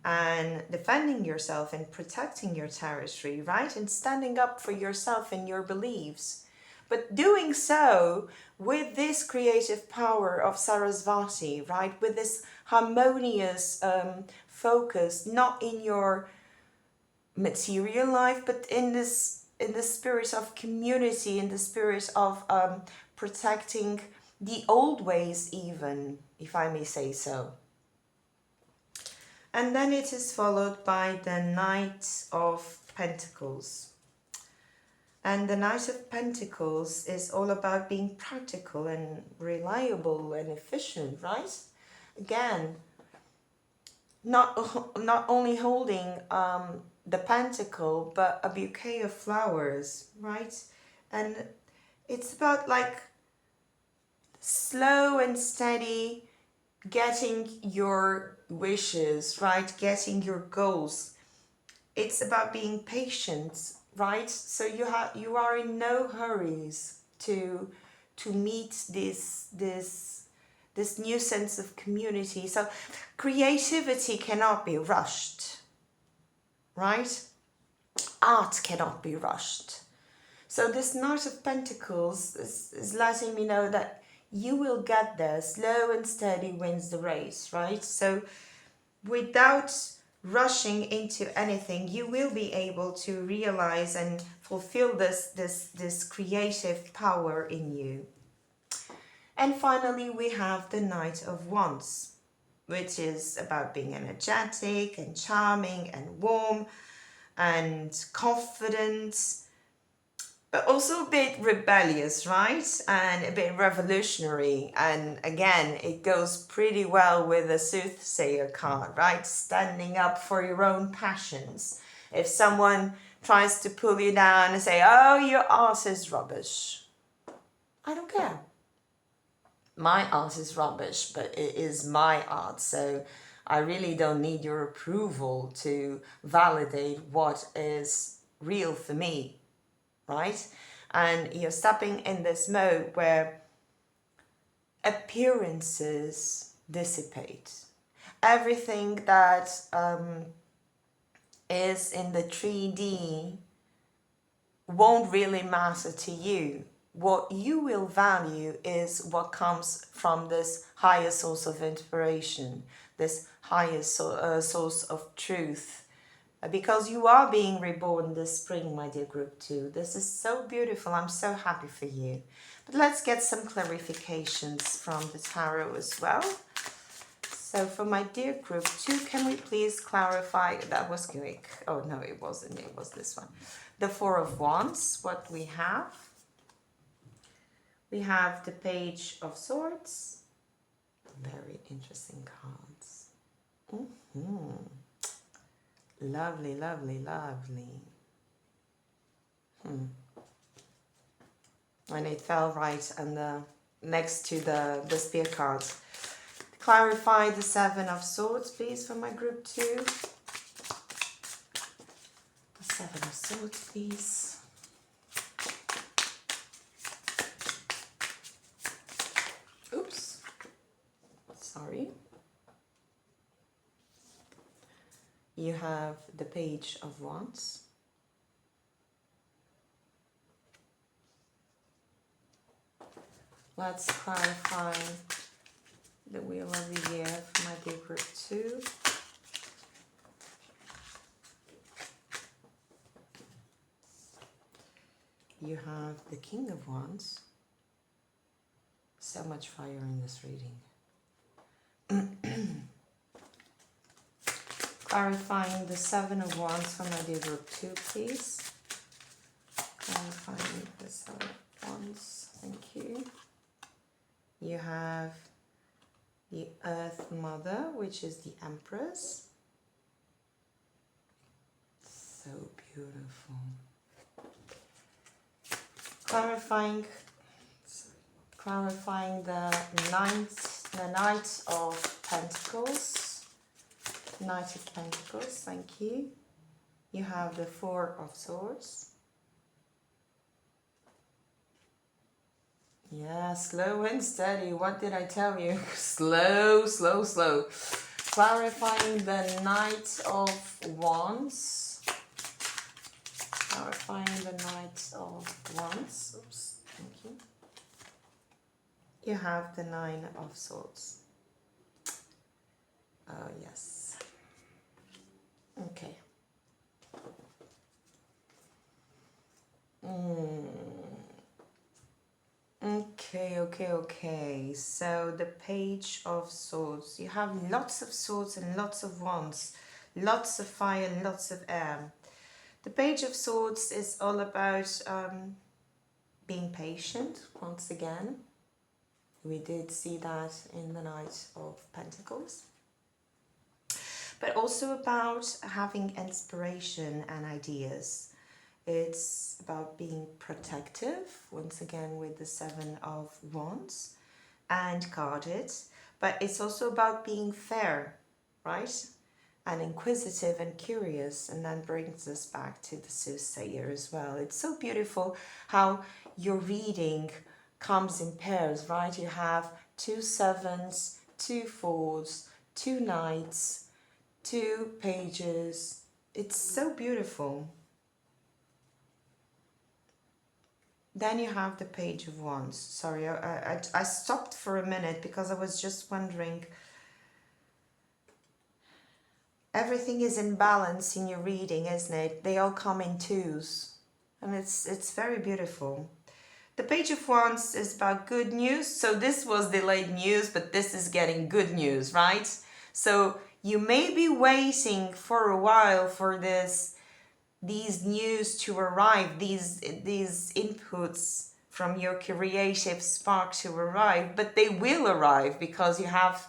and defending yourself and protecting your territory, right? And standing up for yourself and your beliefs. But doing so with this creative power of Sarasvati, right? With this harmonious focus, not in your material life, but in the spirit of community, in the spirit of protecting the old ways, even, if I may say so. And then it is followed by the Knight of Pentacles. And the Knight of Pentacles is all about being practical and reliable and efficient, right? Again, not only holding the pentacle, but a bouquet of flowers, right? And it's about like slow and steady getting your wishes, right? Getting your goals. It's about being patient, right? So you are in no hurries to meet this new sense of community. So creativity cannot be rushed, right? Art cannot be rushed. So this Knight of Pentacles is letting me know that you will get there. Slow and steady wins the race, right? So without rushing into anything, you will be able to realize and fulfill this creative power in you. And finally, we have the Knight of Wands, which is about being energetic and charming and warm and confident, but also a bit rebellious, right? And a bit revolutionary. And again, it goes pretty well with the soothsayer card, right? Standing up for your own passions. If someone tries to pull you down and say, oh, your ass is rubbish, I don't care. My art is rubbish, but it is my art. So I really don't need your approval to validate what is real for me, right? And you're stepping in this mode where appearances dissipate. Everything that is in the 3D won't really matter to you. What you will value is what comes from this higher source of inspiration, this higher source of truth. Because you are being reborn this spring, my dear group 2. This is so beautiful. I'm so happy for you. But let's get some clarifications from the tarot as well. So for my dear group 2, can we please clarify? That was quick. Oh, no, it wasn't. It was this one. The Four of Wands, what we have. We have the Page of Swords. Very interesting cards. Lovely, lovely, lovely. And it fell right and next to the spear cards. Clarify the Seven of Swords, please, for my group 2. The Seven of Swords, please. Oops. Sorry. You have the Page of Wands. Let's clarify the Wheel of the Year for my dear group 2. You have the King of Wands. So much fire in this reading. Clarifying the Seven of Wands for my dear group 2, please. Clarifying the Seven of Wands. Thank you. You have the Earth Mother, which is the Empress. So beautiful. Clarifying the Knight of Pentacles. Knight of Pentacles, thank you. You have the Four of Swords. Yeah, slow and steady. What did I tell you? Slow, slow, slow. Clarifying the Knight of Wands. Clarifying the Knight of Wands. Oops, thank you. You have the Nine of Swords. Oh, yes. Okay. Okay. So the Page of Swords. You have lots of swords and lots of wands. Lots of fire and lots of air. The Page of Swords is all about being patient, once again. We did see that in the Knight of Pentacles. But also about having inspiration and ideas. It's about being protective, once again with the Seven of Wands, and guarded. But it's also about being fair, right? And inquisitive and curious, and that brings us back to the Soothsayer as well. It's so beautiful how your reading comes in pairs, right? You have 2 sevens, 2 fours, 2 knights, 2 pages. It's so beautiful. Then you have the Page of Wands. Sorry, I stopped for a minute because I was just wondering. Everything is in balance in your reading, isn't it? They all come in twos. And it's very beautiful. The Page of Wands is about good news. So this was delayed news, but this is getting good news, right? So you may be waiting for a while for these news to arrive, these inputs from your creative spark to arrive, but they will arrive because you have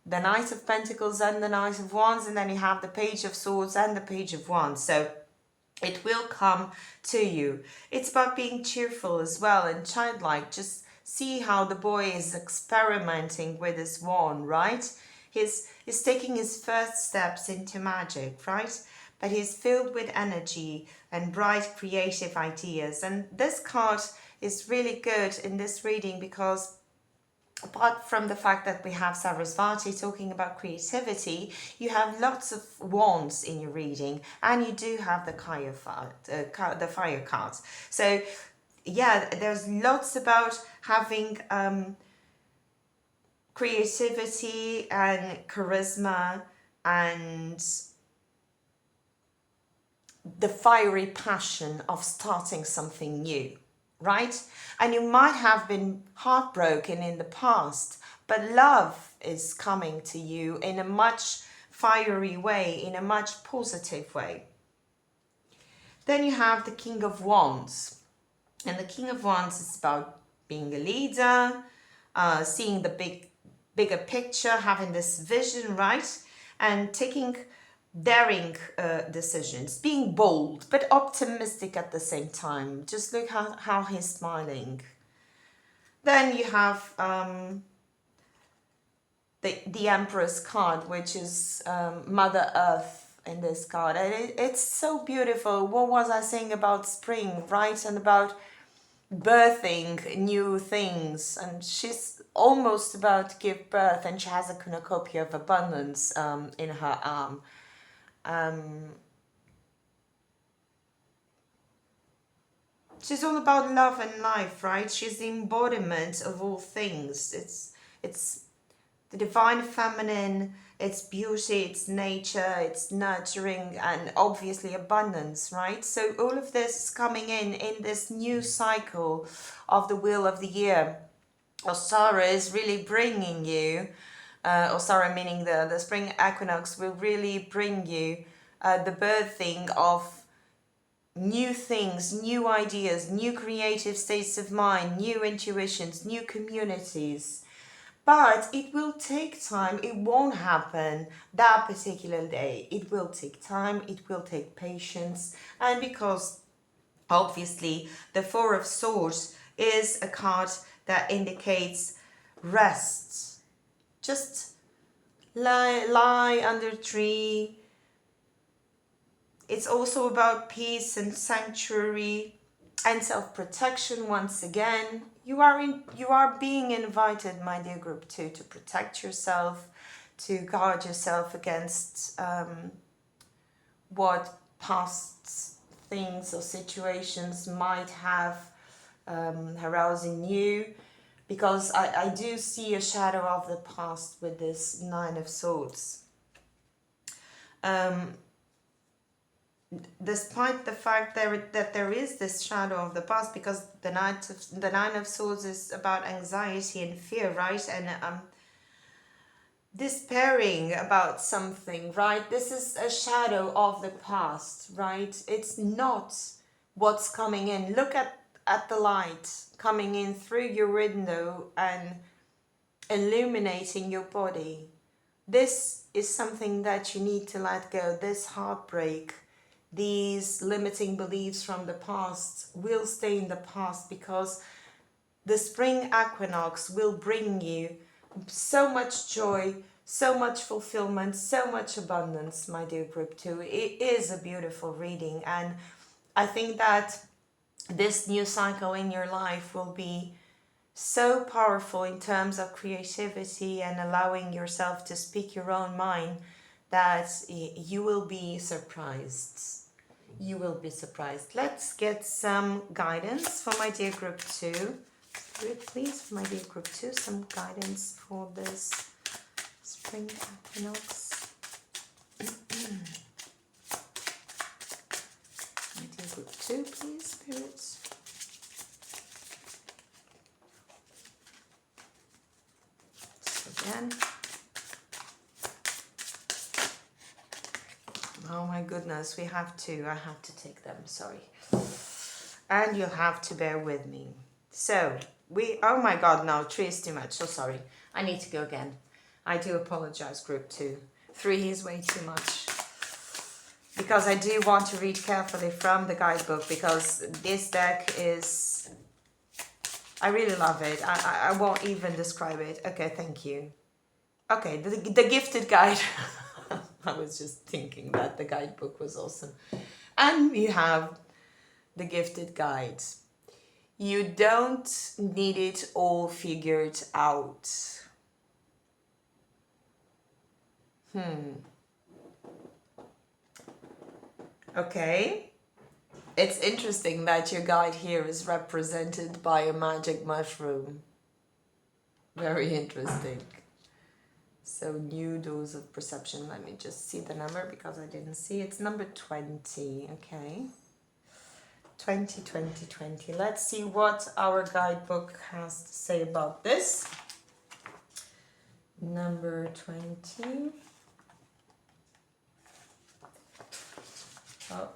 the Knight of Pentacles and the Knight of Wands, and then you have the Page of Swords and the Page of Wands. So it will come to you. It's about being cheerful as well and childlike. Just see how the boy is experimenting with his wand, right? He's taking his first steps into magic, right? But he's filled with energy and bright creative ideas. And this card is really good in this reading because apart from the fact that we have Sarasvati talking about creativity, you have lots of wands in your reading, and you do have the fire cards. So yeah, there's lots about having creativity and charisma and the fiery passion of starting something new, right? And you might have been heartbroken in the past, but love is coming to you in a much fiery way, in a much positive way. Then you have the King of Wands. And the King of Wands is about being a leader, seeing the bigger picture, having this vision, right? And taking daring decisions, being bold but optimistic at the same time. Just look how he's smiling. Then you have the Empress card, which is Mother Earth in this card. And it's so beautiful. What was I saying about spring, right? And about birthing new things. And she's almost about to give birth, and she has a cornucopia of abundance in her arm. She's all about love and life, right? She's the embodiment of all things. It's the divine feminine, it's beauty, it's nature, it's nurturing, and obviously abundance, right? So all of this is coming in this new cycle of the wheel of the year. Ostara is really bringing you, Ostara meaning the spring equinox will really bring you the birthing of new things, new ideas, new creative states of mind, new intuitions, new communities. But it will take time. It won't happen that particular day. It will take time. It will take patience. And because obviously the Four of Swords is a card that indicates rest. Just lie under a tree. It's also about peace and sanctuary and self-protection once again. You are being invited, my dear group 2, to protect yourself, to guard yourself against what past things or situations might have arousing you. Because I do see a shadow of the past with this Nine of Swords. Despite the fact that there is this shadow of the past, because the Nine of Swords is about anxiety and fear, right? And despairing about something, right? This is a shadow of the past, right? It's not what's coming in. Look at the light coming in through your window and illuminating your body. This is something that you need to let go. This heartbreak, these limiting beliefs from the past will stay in the past, because the spring equinox will bring you so much joy, so much fulfillment, so much abundance, my dear group 2. It is a beautiful reading, and I think that this new cycle in your life will be so powerful in terms of creativity and allowing yourself to speak your own mind, that you will be surprised. You will be surprised. Let's get some guidance for my dear group 2. Spirit, please, for my dear group 2, some guidance for this spring equinox. My dear group 2, please, spirits. So again. Oh my goodness, I have to take them, sorry. And you have to bear with me. So, oh my god, no, 3 is too much, so sorry. I need to go again. I do apologize, group 2. 3 is way too much. Because I do want to read carefully from the guidebook, because this deck is... I really love it. I won't even describe it. Okay, thank you. Okay, the gifted guide. I was just thinking that the guidebook was awesome. And you have the gifted guides. You don't need it all figured out. Okay. It's interesting that your guide here is represented by a magic mushroom. Very interesting. So, new dose of perception. Let me just see the number because I didn't see. It's number 20. Okay. 20, 20, 20. Let's see what our guidebook has to say about this. Number 20. Oh.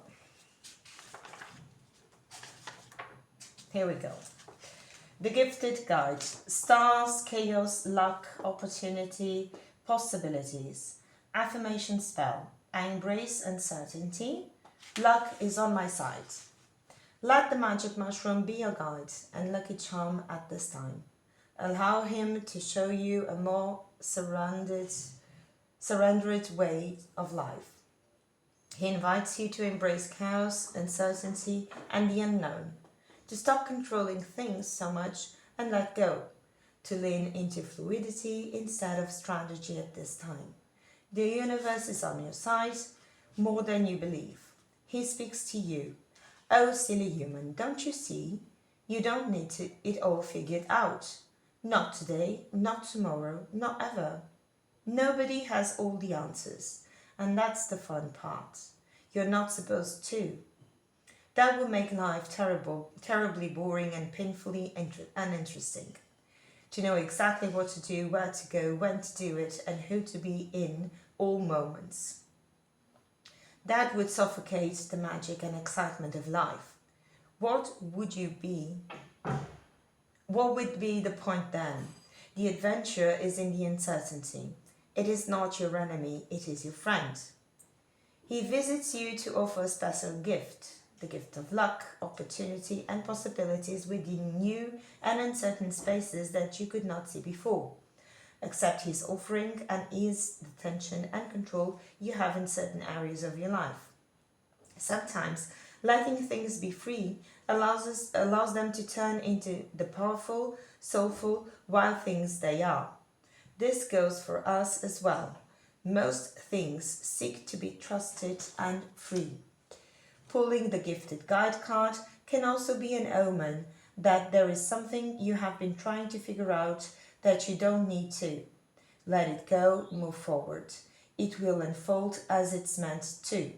Here we go. The gifted guide. Stars, chaos, luck, opportunity, possibilities. Affirmation spell. I embrace uncertainty. Luck is on my side. Let the magic mushroom be your guide and lucky charm at this time. Allow him to show you a more surrendered way of life. He invites you to embrace chaos, uncertainty, and the unknown. To stop controlling things so much and let go. To lean into fluidity instead of strategy at this time. The universe is on your side more than you believe. He speaks to you. Oh, silly human, don't you see? You don't need it all figured out. Not today, not tomorrow, not ever. Nobody has all the answers, and that's the fun part. You're not supposed to. That will make life terribly boring and painfully uninteresting. To know exactly what to do, where to go, when to do it, and who to be in all moments. That would suffocate the magic and excitement of life. What would be the point then? The adventure is in the uncertainty. It is not your enemy, it is your friend. He visits you to offer a special gift, the gift of luck, opportunity, and possibilities within new and uncertain spaces that you could not see before. Accept his offering and ease the tension and control you have in certain areas of your life. Sometimes, letting things be free allows them to turn into the powerful, soulful, wild things they are. This goes for us as well. Most things seek to be trusted and free. Pulling the gifted guide card can also be an omen that there is something you have been trying to figure out that you don't need to. Let it go, move forward. It will unfold as it's meant to.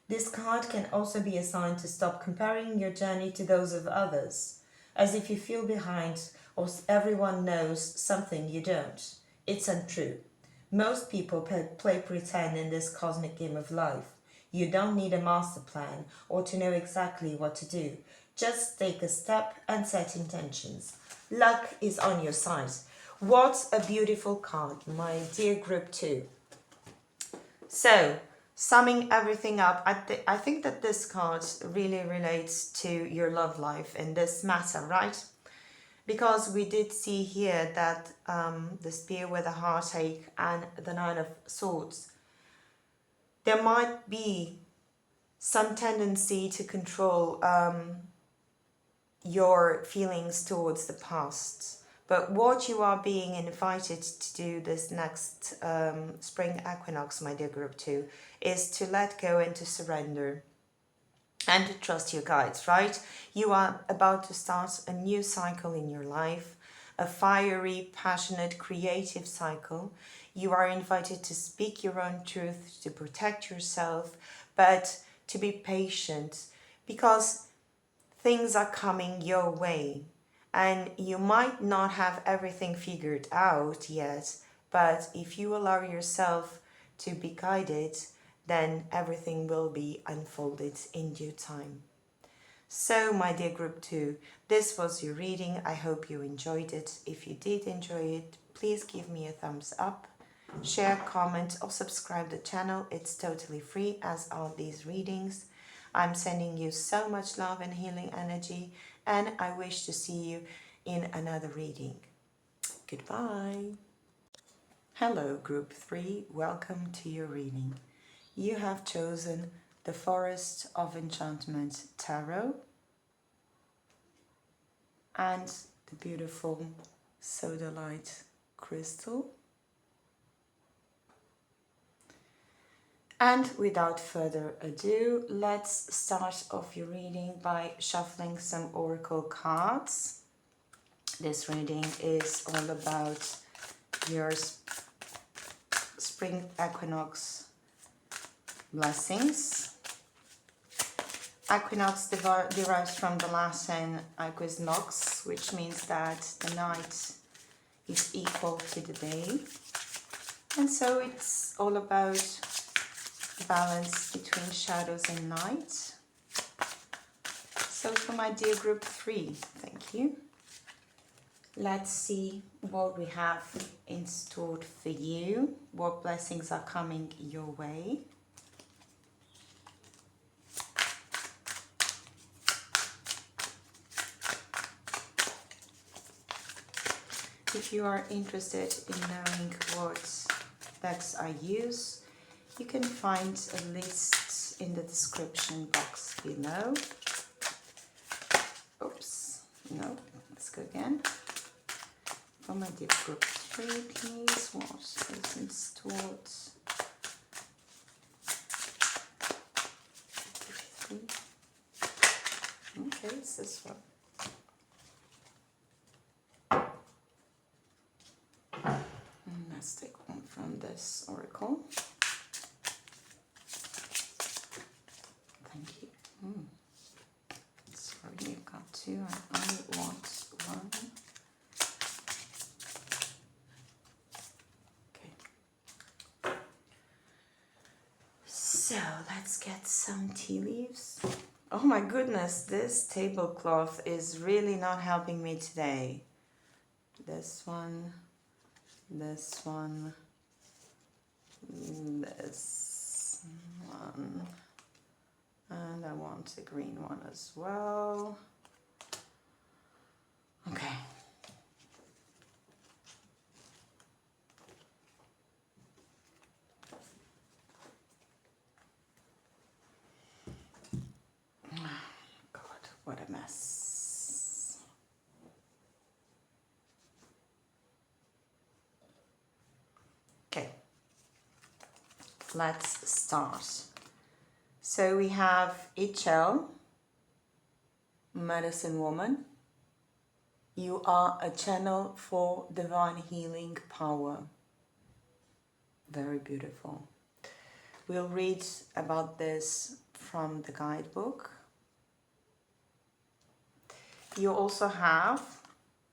This card can also be a sign to stop comparing your journey to those of others, as if you feel behind or everyone knows something you don't. It's untrue. Most people play pretend in this cosmic game of life. You don't need a master plan or to know exactly what to do. Just take a step and set intentions. Luck is on your side. What a beautiful card, my dear group 2. So, summing everything up, I think that this card really relates to your love life in this matter, right? Because we did see here that the spear with a heartache and the 9 of swords, there might be some tendency to control your feelings towards the past. But what you are being invited to do this next spring equinox, my dear group 2, is to let go and to surrender. and to trust your guides, right? You are about to start a new cycle in your life, a fiery, passionate, creative cycle. You are invited to speak your own truth, to protect yourself, but to be patient because things are coming your way. And you might not have everything figured out yet, but if you allow yourself to be guided, then everything will be unfolded in due time. So, my dear group 2, this was your reading. I hope you enjoyed it. If you did enjoy it, please give me a thumbs up, share, comment, or subscribe to the channel. It's totally free, as are these readings. I'm sending you so much love and healing energy, and I wish to see you in another reading. Goodbye. Hello, group 3. Welcome to your reading. You have chosen the Forest of Enchantment Tarot and the beautiful sodalite crystal. And without further ado, let's start off your reading by shuffling some oracle cards. This reading is all about your spring equinox blessings. Equinox derives from the Latin equus nox, which means that the night is equal to the day. And so it's all about balance between shadows and light. So for my dear group 3, thank you. Let's see what we have in store for you, what blessings are coming your way. If you are interested in knowing what decks I use, you can find a list in the description box below. Oops, no, let's go again. For my dear group 3, please, what is in store? Okay, it's this one. Let's take one from this oracle. Thank you. Sorry, you've got 2. I only want 1. Okay. So let's get some tea leaves. Oh my goodness, this tablecloth is really not helping me today. This one. This one, this one, and I want a green one as well. Okay. God, what a mess. Okay, let's start. So we have Ichel, Medicine Woman. You are a channel for divine healing power. Very beautiful. We'll read about this from the guidebook. You also have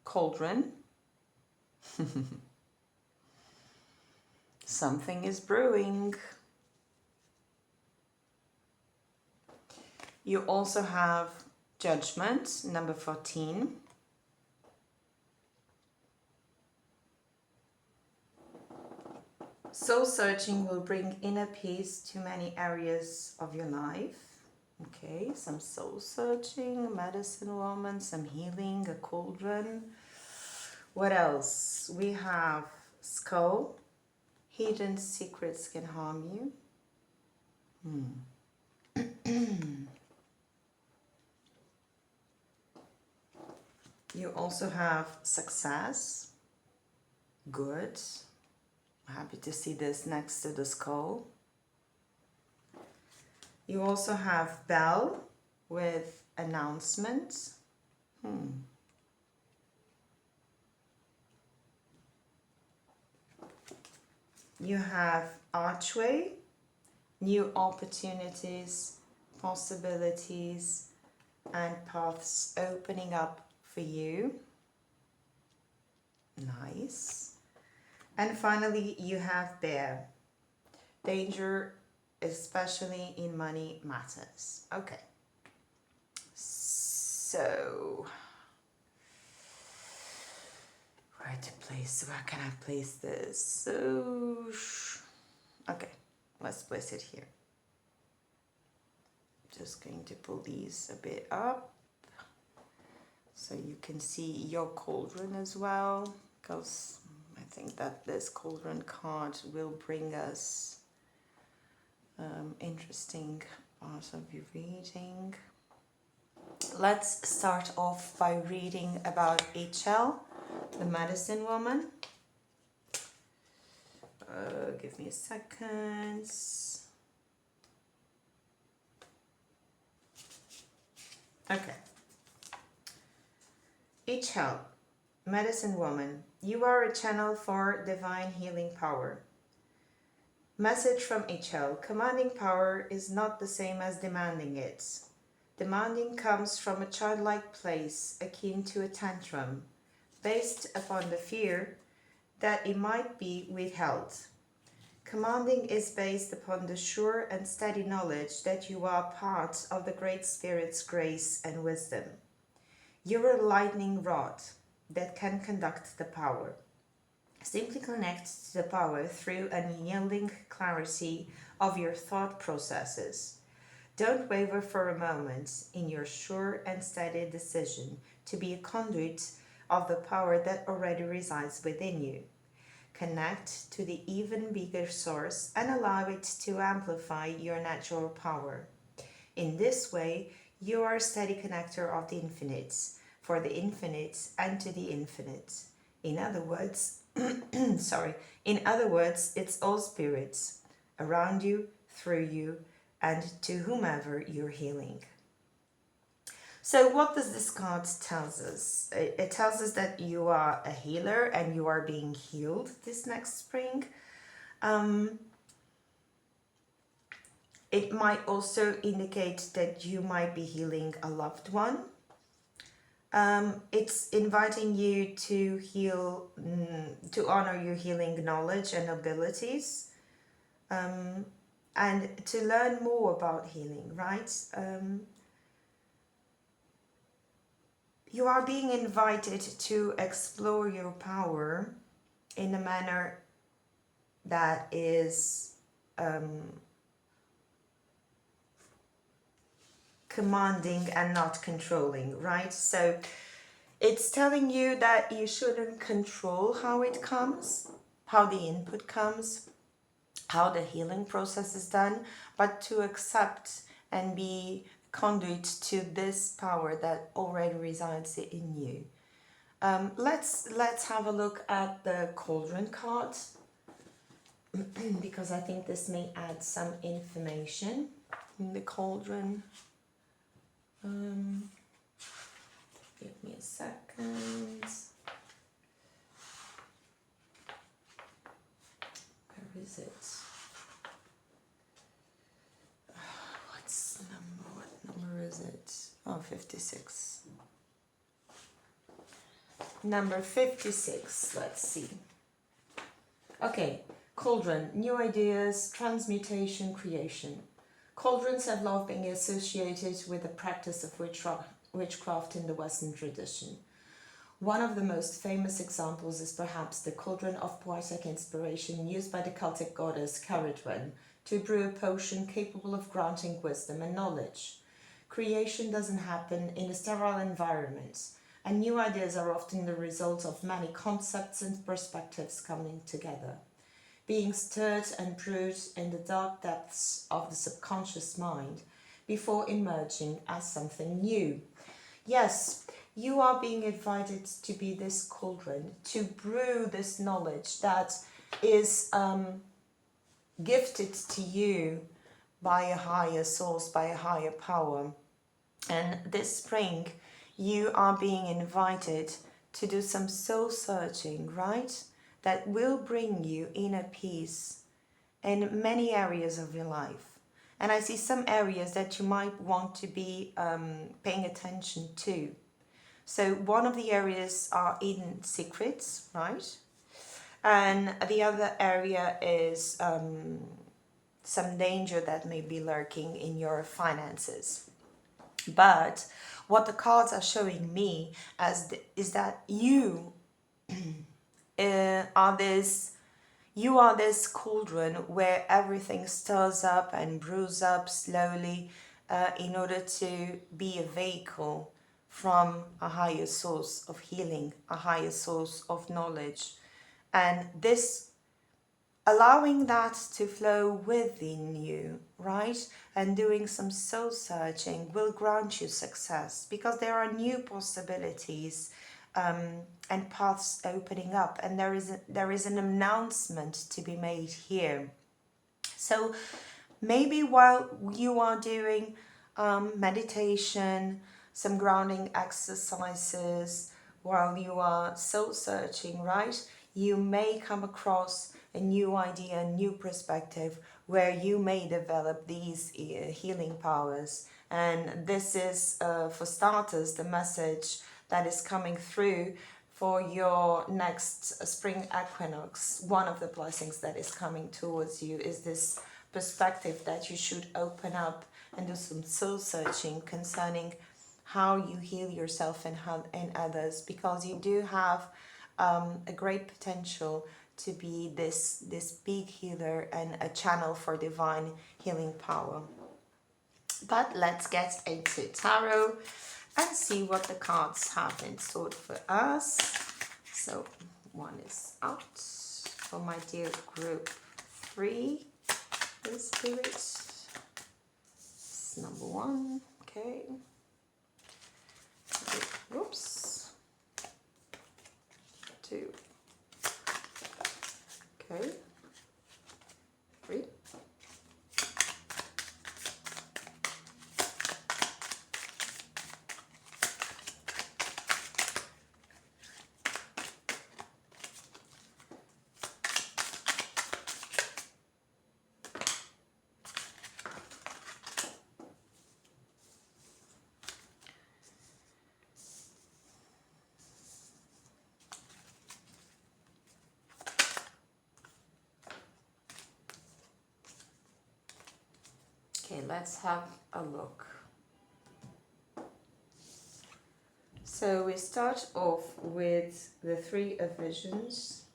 Cauldron. Something is brewing. You also have Judgment, number 14. Soul searching will bring inner peace to many areas of your life. Okay, some soul searching, medicine woman, some healing, a cauldron. What else? We have Skull. Hidden secrets can harm you. You also have Success. Good. Happy to see this next to the skull. You also have Bell. with announcements. You have archway, new opportunities, possibilities, and paths opening up for you. Nice. And finally, you have bear. Danger, especially in money matters. Okay. So, where to place? Where can I place this? So, okay, let's place it here. Just going to pull these a bit up so you can see your cauldron as well, because I think that this cauldron card will bring us interesting parts of your reading. Let's start off by reading about HL, the medicine woman. Give me a second. Okay. HL, medicine woman, you are a channel for divine healing power. Message from HL, commanding power is not the same as demanding it. Demanding comes from a childlike place akin to a tantrum, based upon the fear that it might be withheld. Commanding is based upon the sure and steady knowledge that you are part of the Great Spirit's grace and wisdom. You're a lightning rod that can conduct the power. Simply connect to the power through unyielding clarity of your thought processes. Don't waver for a moment in your sure and steady decision to be a conduit of the power that already resides within you. Connect to the even bigger source and allow it to amplify your natural power. In this way, you are a steady connector of the infinite, for the infinite and to the infinite. In other words, it's all spirits around you, through you, and to whomever you're healing. So what does this card tell us? It tells us that you are a healer and you are being healed this next spring. It might also indicate that you might be healing a loved one. It's inviting you to heal, to honor your healing knowledge and abilities, and to learn more about healing, right? You are being invited to explore your power in a manner that is commanding and not controlling, right? So it's telling you that you shouldn't control how it comes, how the input comes, how the healing process is done, but to accept and be conduit to this power that already resides in you. Let's have a look at the cauldron card because I think this may add some information in the cauldron. Give me a second. Where is it? What number is it? Oh, 56. Number 56, let's see. Okay, cauldron, new ideas, transmutation, creation. Cauldrons have long been associated with the practice of witchcraft in the Western tradition. One of the most famous examples is perhaps the cauldron of poetic inspiration used by the Celtic goddess Caradwen to brew a potion capable of granting wisdom and knowledge. Creation doesn't happen in a sterile environment, and new ideas are often the result of many concepts and perspectives coming together, being stirred and brewed in the dark depths of the subconscious mind before emerging as something new. Yes, you are being invited to be this cauldron, to brew this knowledge that is gifted to you by a higher source, by a higher power. And this spring, you are being invited to do some soul searching, right? That will bring you inner peace in many areas of your life. And I see some areas that you might want to be paying attention to. So one of the areas are hidden secrets, right? And the other area is some danger that may be lurking in your finances. But what the cards are showing me is that you are this cauldron where everything stirs up and brews up slowly in order to be a vehicle from a higher source of healing, a higher source of knowledge. And this allowing that to flow within you, right? And doing some soul searching will grant you success because there are new possibilities and paths opening up, and there is an announcement to be made here. So maybe while you are doing meditation, some grounding exercises, while you are soul searching, right, you may come across a new idea, a new perspective where you may develop these healing powers. And this is, for starters, the message that is coming through for your next spring equinox. One of the blessings that is coming towards you is this perspective that you should open up and do some soul searching concerning how you heal yourself and others, because you do have a great potential to be this big healer and a channel for divine healing power. But let's get into tarot and see what the cards have in store for us. So one is out for my dear group 3. The spirit. It's number 1. Okay. Oops. 2. Okay. 3. Okay, let's have a look. So we start off with the 3 of Visions.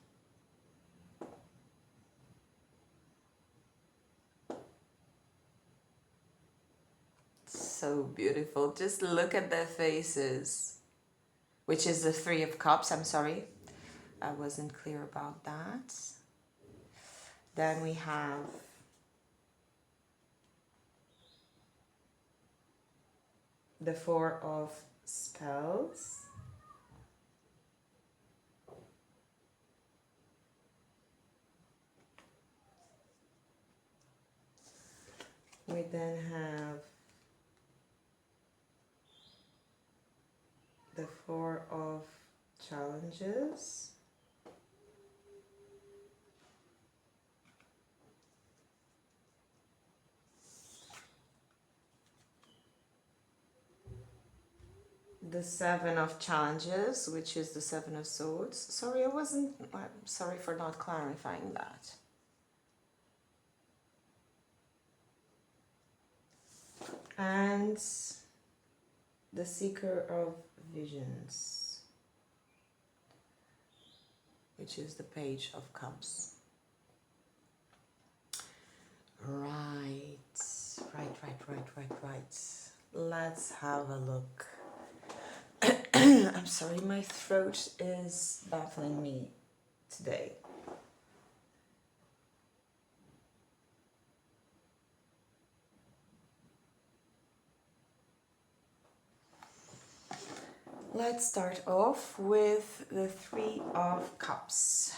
So beautiful. Just look at their faces. Which is the 3 of Cups. I'm sorry, I wasn't clear about that. Then we have the 4 of Spells. We then have the 4 of Challenges. The 7 of Challenges, which is the 7 of Swords. Sorry, I'm sorry for not clarifying that. And the Seeker of Visions, which is the Page of Cups. Right. Let's have a look. I'm sorry, my throat is baffling me today. Let's start off with the 3 of Cups.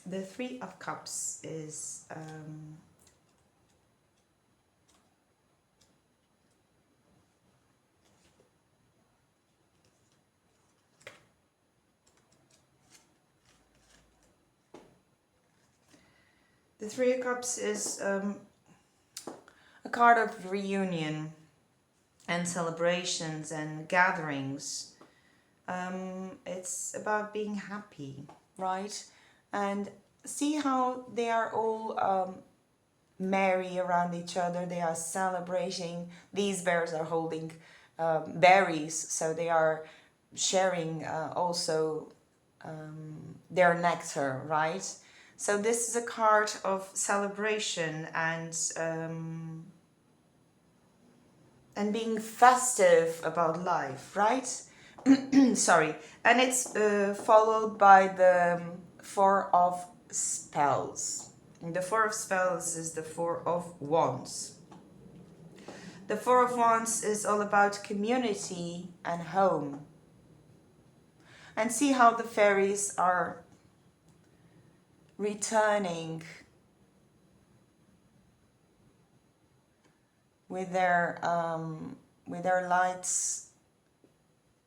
The 3 of Cups is The Three of Cups is a card of reunion and celebrations and gatherings. It's about being happy, right? And see how they are all merry around each other. They are celebrating. These bears are holding berries, so they are sharing also their nectar, right? So this is a card of celebration and being festive about life, right? Sorry. And it's followed by the Four of Spells. And the Four of Spells is the Four of Wands. The Four of Wands is all about community and home. And see how the fairies are returning with their lights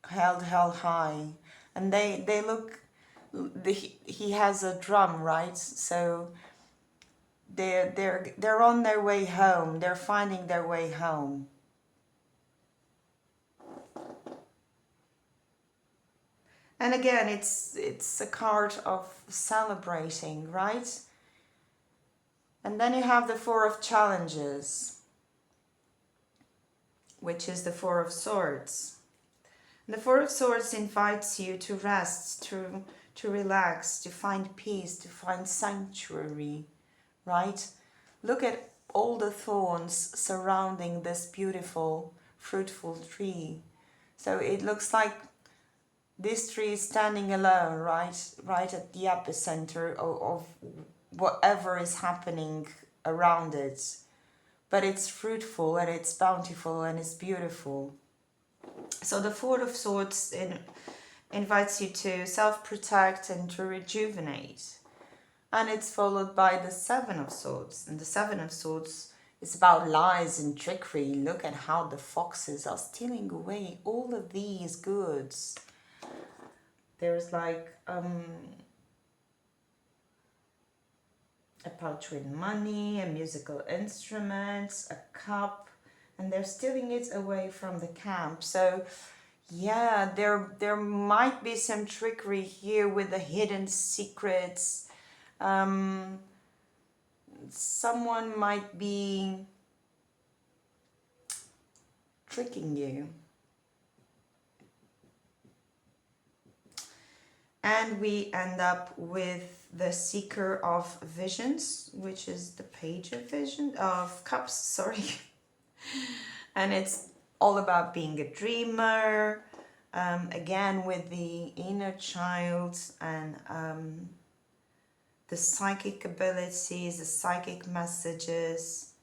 held high, and they look. He has a drum, right? So they're on their way home. They're finding their way home. And again, it's a card of celebrating, right? And then you have the Four of Challenges, which is the Four of Swords. And the Four of Swords invites you to rest, to relax, to find peace, to find sanctuary, right? Look at all the thorns surrounding this beautiful, fruitful tree. So it looks like this tree is standing alone, right at the epicenter of whatever is happening around it. But it's fruitful and it's bountiful and it's beautiful. So the Four of Swords invites you to self-protect and to rejuvenate. And it's followed by the Seven of Swords. And the Seven of Swords is about lies and trickery. Look at how the foxes are stealing away all of these goods. There's like a pouch with money, a musical instrument, a cup, and they're stealing it away from the camp. So yeah, there might be some trickery here with the hidden secrets. Someone might be tricking you. And we end up with the Seeker of Visions, which is the Page of Cups, sorry. And it's all about being a dreamer, again with the inner child and the psychic abilities, the psychic messages,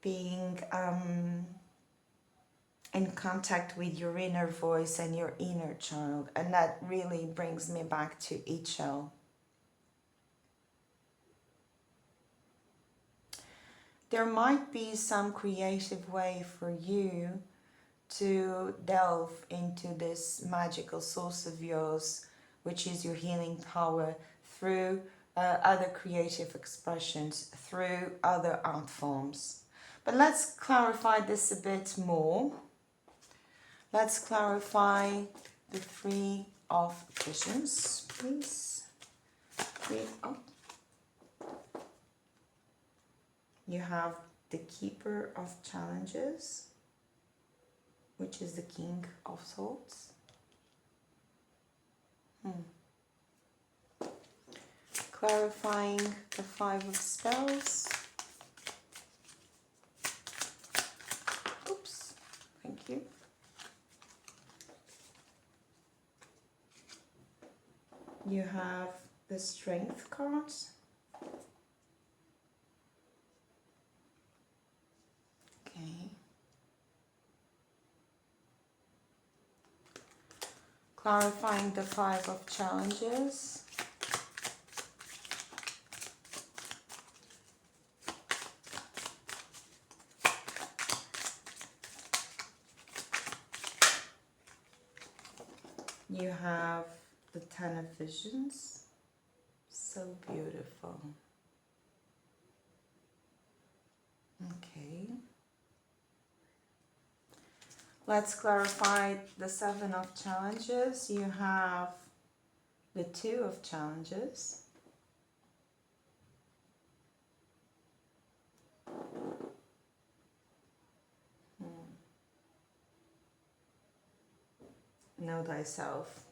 being in contact with your inner voice and your inner child. And that really brings me back to Ichel. There might be some creative way for you to delve into this magical source of yours, which is your healing power, through other creative expressions, through other art forms. But let's clarify this a bit more. Let's clarify the Three of Visions, please. You have the Keeper of Challenges, which is the King of Swords. Clarifying the Five of Spells. Oops, thank you. You have the Strength cards. Okay. Clarifying the Five of Challenges. You have the Ten of Visions. So beautiful. Okay. Let's clarify the 7 of challenges. You have the 2 of challenges. Know thyself.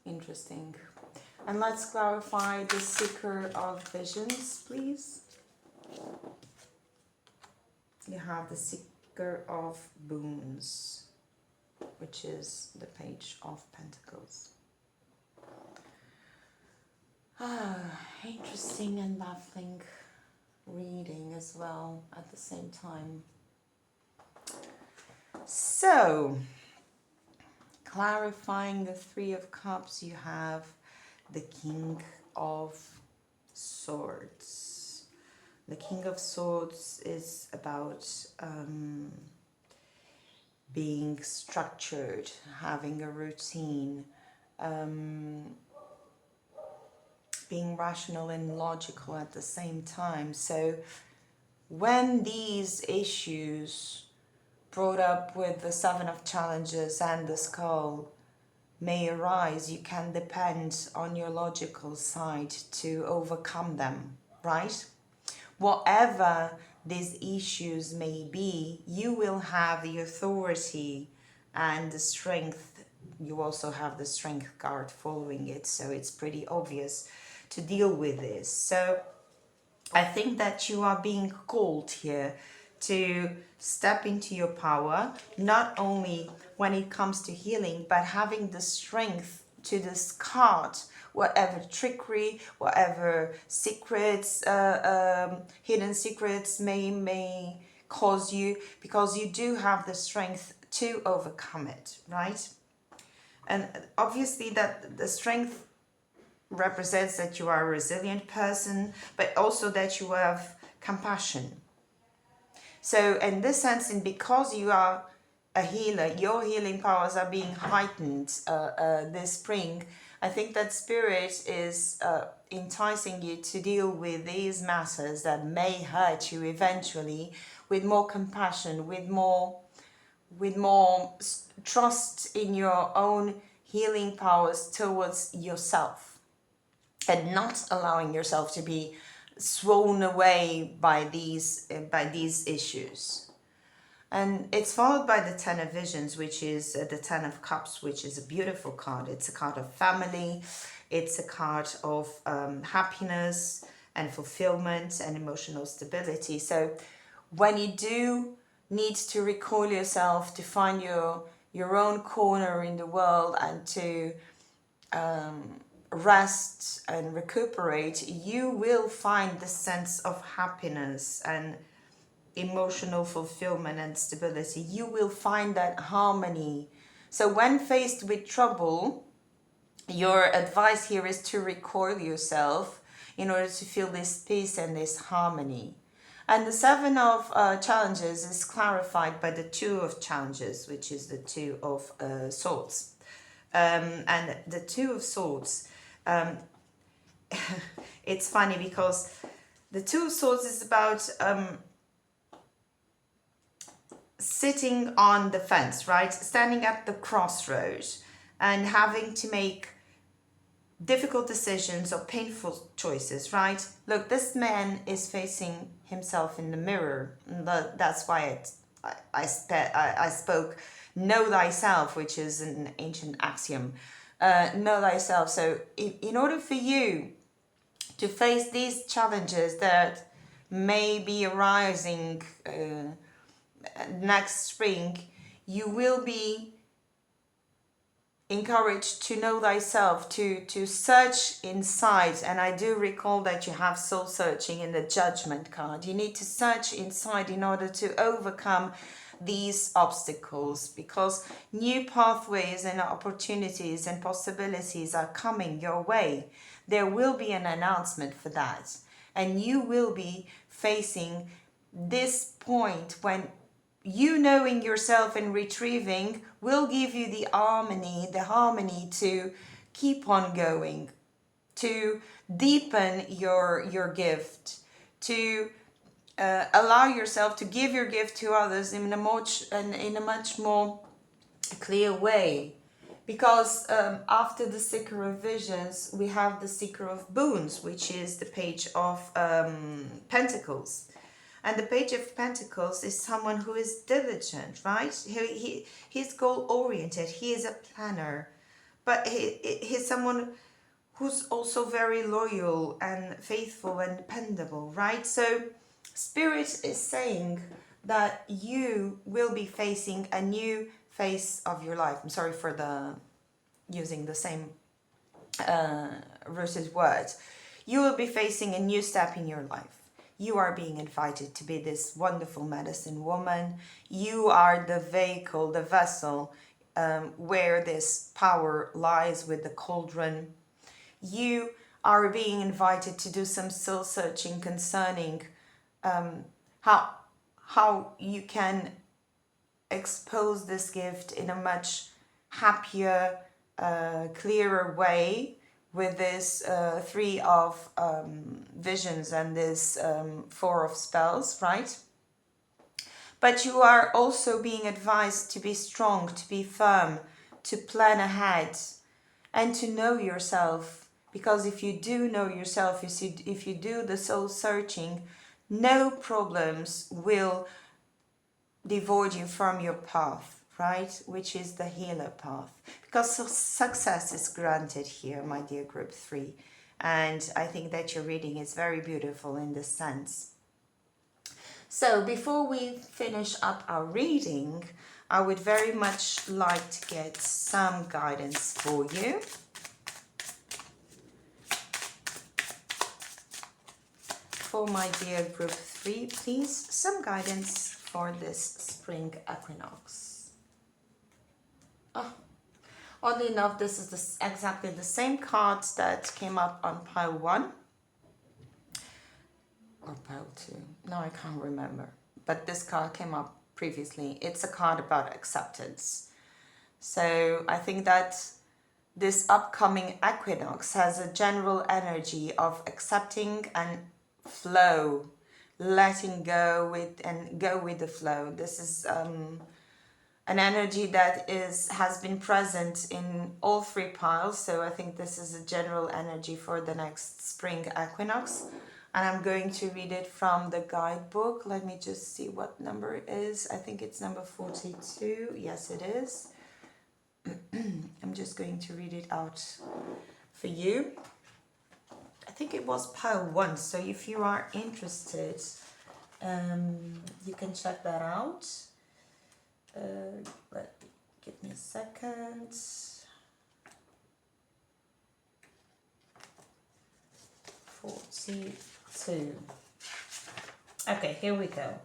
Interesting. And let's clarify the seeker of visions, please. You have the seeker of boons, which is the Page of Pentacles. Interesting and baffling reading as well at the same time. So, clarifying the 3 of Cups, you have the King of Swords. The King of Swords is about being structured, having a routine, being rational and logical at the same time. So when these issues brought up with the 7 of challenges and the skull may arise, you can depend on your logical side to overcome them, right? Whatever these issues may be, you will have the authority and the strength. You also have the strength card following it, so it's pretty obvious to deal with this. So I think that you are being called here to step into your power, not only when it comes to healing, but having the strength to discard whatever trickery, whatever secrets, hidden secrets may cause you, because you do have the strength to overcome it, right? And obviously that the strength represents that you are a resilient person, but also that you have compassion. So in this sense, and because you are a healer, your healing powers are being heightened this spring. I think that Spirit is enticing you to deal with these matters that may hurt you eventually with more compassion, with more trust in your own healing powers towards yourself, and not allowing yourself to be thrown away by these issues. And it's followed by the 10 of Visions, which is the 10 of Cups, which is a beautiful card. It's a card of family. It's a card of happiness and fulfillment and emotional stability. So when you do need to recall yourself to find your own corner in the world and to rest and recuperate, you will find the sense of happiness and emotional fulfillment and stability. You will find that harmony. So when faced with trouble, your advice here is to recoil yourself in order to feel this peace and this harmony. And the 7 of challenges is clarified by the 2 of challenges, which is the 2 of swords. And the 2 of swords, it's funny because the 2 of swords is about sitting on the fence, right? Standing at the crossroads and having to make difficult decisions or painful choices, right? Look, this man is facing himself in the mirror. That's why I spoke know thyself, which is an ancient axiom. Know thyself. So in order for you to face these challenges that may be arising next spring, you will be encouraged to know thyself, to search inside. And I do recall that you have soul searching in the Judgment card. You need to search inside in order to overcome these obstacles, because new pathways and opportunities and possibilities are coming your way. There will be an announcement for that, and you will be facing this point when you knowing yourself and retrieving will give you the harmony to keep on going, to deepen your gift, to allow yourself to give your gift to others in a much more clear way. Because after the Seeker of Visions, we have the Seeker of Boons, which is the Page of Pentacles. And the Page of Pentacles is someone who is diligent, right? He's goal-oriented. He is a planner. But he's someone who's also very loyal and faithful and dependable, right? So Spirit is saying that you will be facing a new phase of your life. I'm sorry for using the same rooted words. You will be facing a new step in your life. You are being invited to be this wonderful medicine woman. You are the vehicle, the vessel where this power lies with the cauldron. You are being invited to do some soul searching concerning how you can expose this gift in a much happier, clearer way with this 3 of visions and this 4 of spells, right? But you are also being advised to be strong, to be firm, to plan ahead and to know yourself. Because if you do know yourself, if you do the soul searching, no problems will devoid you from your path, right? Which is the healer path. Because success is granted here, my dear group 3. And I think that your reading is very beautiful in this sense. So before we finish up our reading, I would very much like to get some guidance for you. For my dear group 3, please, some guidance for this spring equinox. Oh, oddly enough, this is exactly the same card that came up on pile 1. Or pile 2. No, I can't remember. But this card came up previously. It's a card about acceptance. So I think that this upcoming equinox has a general energy of accepting and flow, letting go with the flow. This is an energy that has been present in all 3 piles. So I think this is a general energy for the next spring equinox. And I'm going to read it from the guidebook. Let me just see what number it is. I think it's number 42. Yes, it is. I'm just going to read it out for you. I think it was pile 1. So if you are interested, you can check that out. Give me a second. 42. Okay, here we go.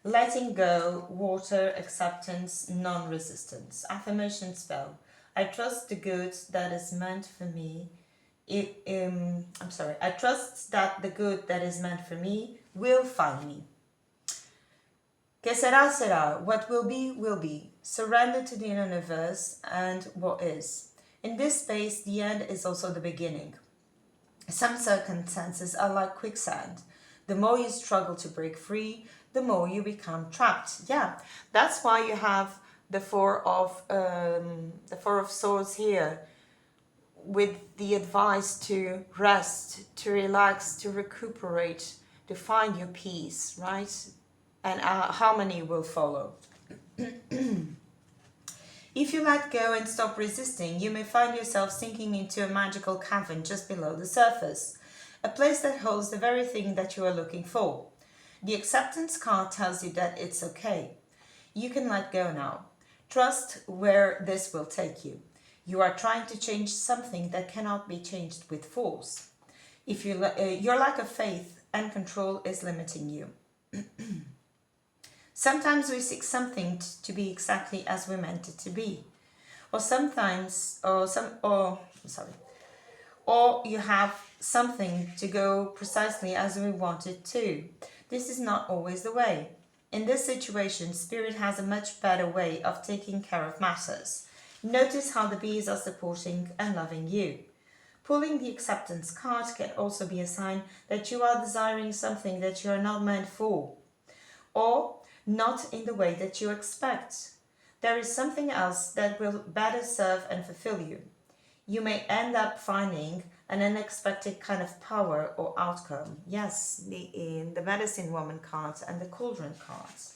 Letting go, water, acceptance, non-resistance. Affirmation spell. I trust the good that is meant for me. I trust that the good that is meant for me will find me. Que será, será. What will be, will be. Surrender to the universe and what is. In this space, the end is also the beginning. Some circumstances are like quicksand. The more you struggle to break free, the more you become trapped. Yeah, that's why you have the four of swords here, with the advice to rest, to relax, to recuperate, to find your peace, right? And harmony will follow. If you let go and stop resisting, you may find yourself sinking into a magical cavern just below the surface, a place that holds the very thing that you are looking for. The acceptance card tells you that it's okay. You can let go now. Trust where this will take you. You are trying to change something that cannot be changed with force. If your lack of faith and control is limiting you. Sometimes we seek something to be exactly as we meant it to be. Or you have something to go precisely as we want it to. This is not always the way. In this situation, Spirit has a much better way of taking care of matters. Notice how the bees are supporting and loving you. Pulling the acceptance card can also be a sign that you are desiring something that you are not meant for, or not in the way that you expect. There is something else that will better serve and fulfill you. You may end up finding an unexpected kind of power or outcome. Yes, in the Medicine Woman cards and the Cauldron cards.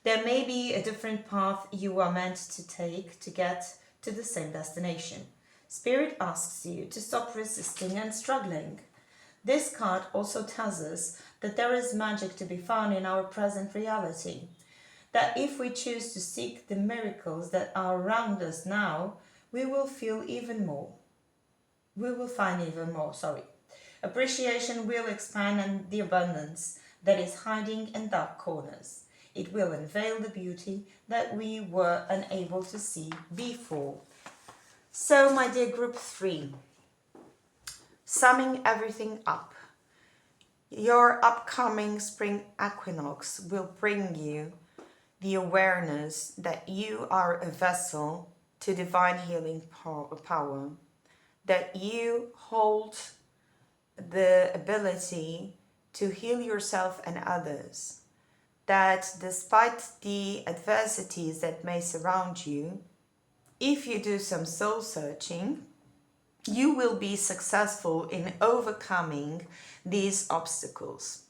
There may be a different path you are meant to take to get to the same destination. Spirit asks you to stop resisting and struggling. This card also tells us that there is magic to be found in our present reality. That if we choose to seek the miracles that are around us now, we will feel even more. We will find even more, Appreciation will expand and the abundance that is hiding in dark corners. It will unveil the beauty that we were unable to see before. So, my dear group 3, summing everything up, your upcoming spring equinox will bring you the awareness that you are a vessel to divine healing power, that you hold the ability to heal yourself and others, that despite the adversities that may surround you, if you do some soul searching, you will be successful in overcoming these obstacles.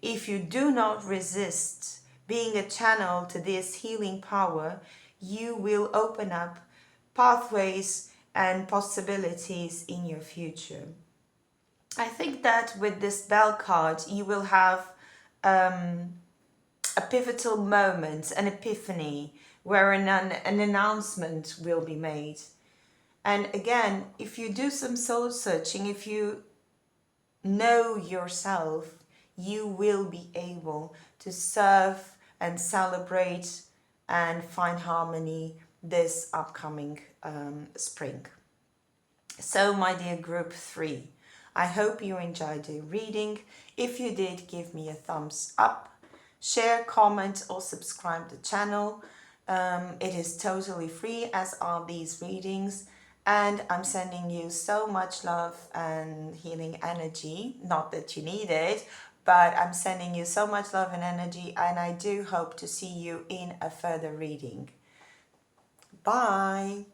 If you do not resist being a channel to this healing power, you will open up pathways and possibilities in your future. I think that with this Bell card, you will have a pivotal moment, an epiphany, where an announcement will be made. And again, if you do some soul searching, if you know yourself, you will be able to serve and celebrate and find harmony this upcoming spring. So, my dear group 3, I hope you enjoyed the reading. If you did, give me a thumbs up. Share, comment, or subscribe to the channel. It is totally free, as are these readings. And I'm sending you so much love and healing energy. Not that you need it, but I'm sending you so much love and energy. And I do hope to see you in a further reading. Bye.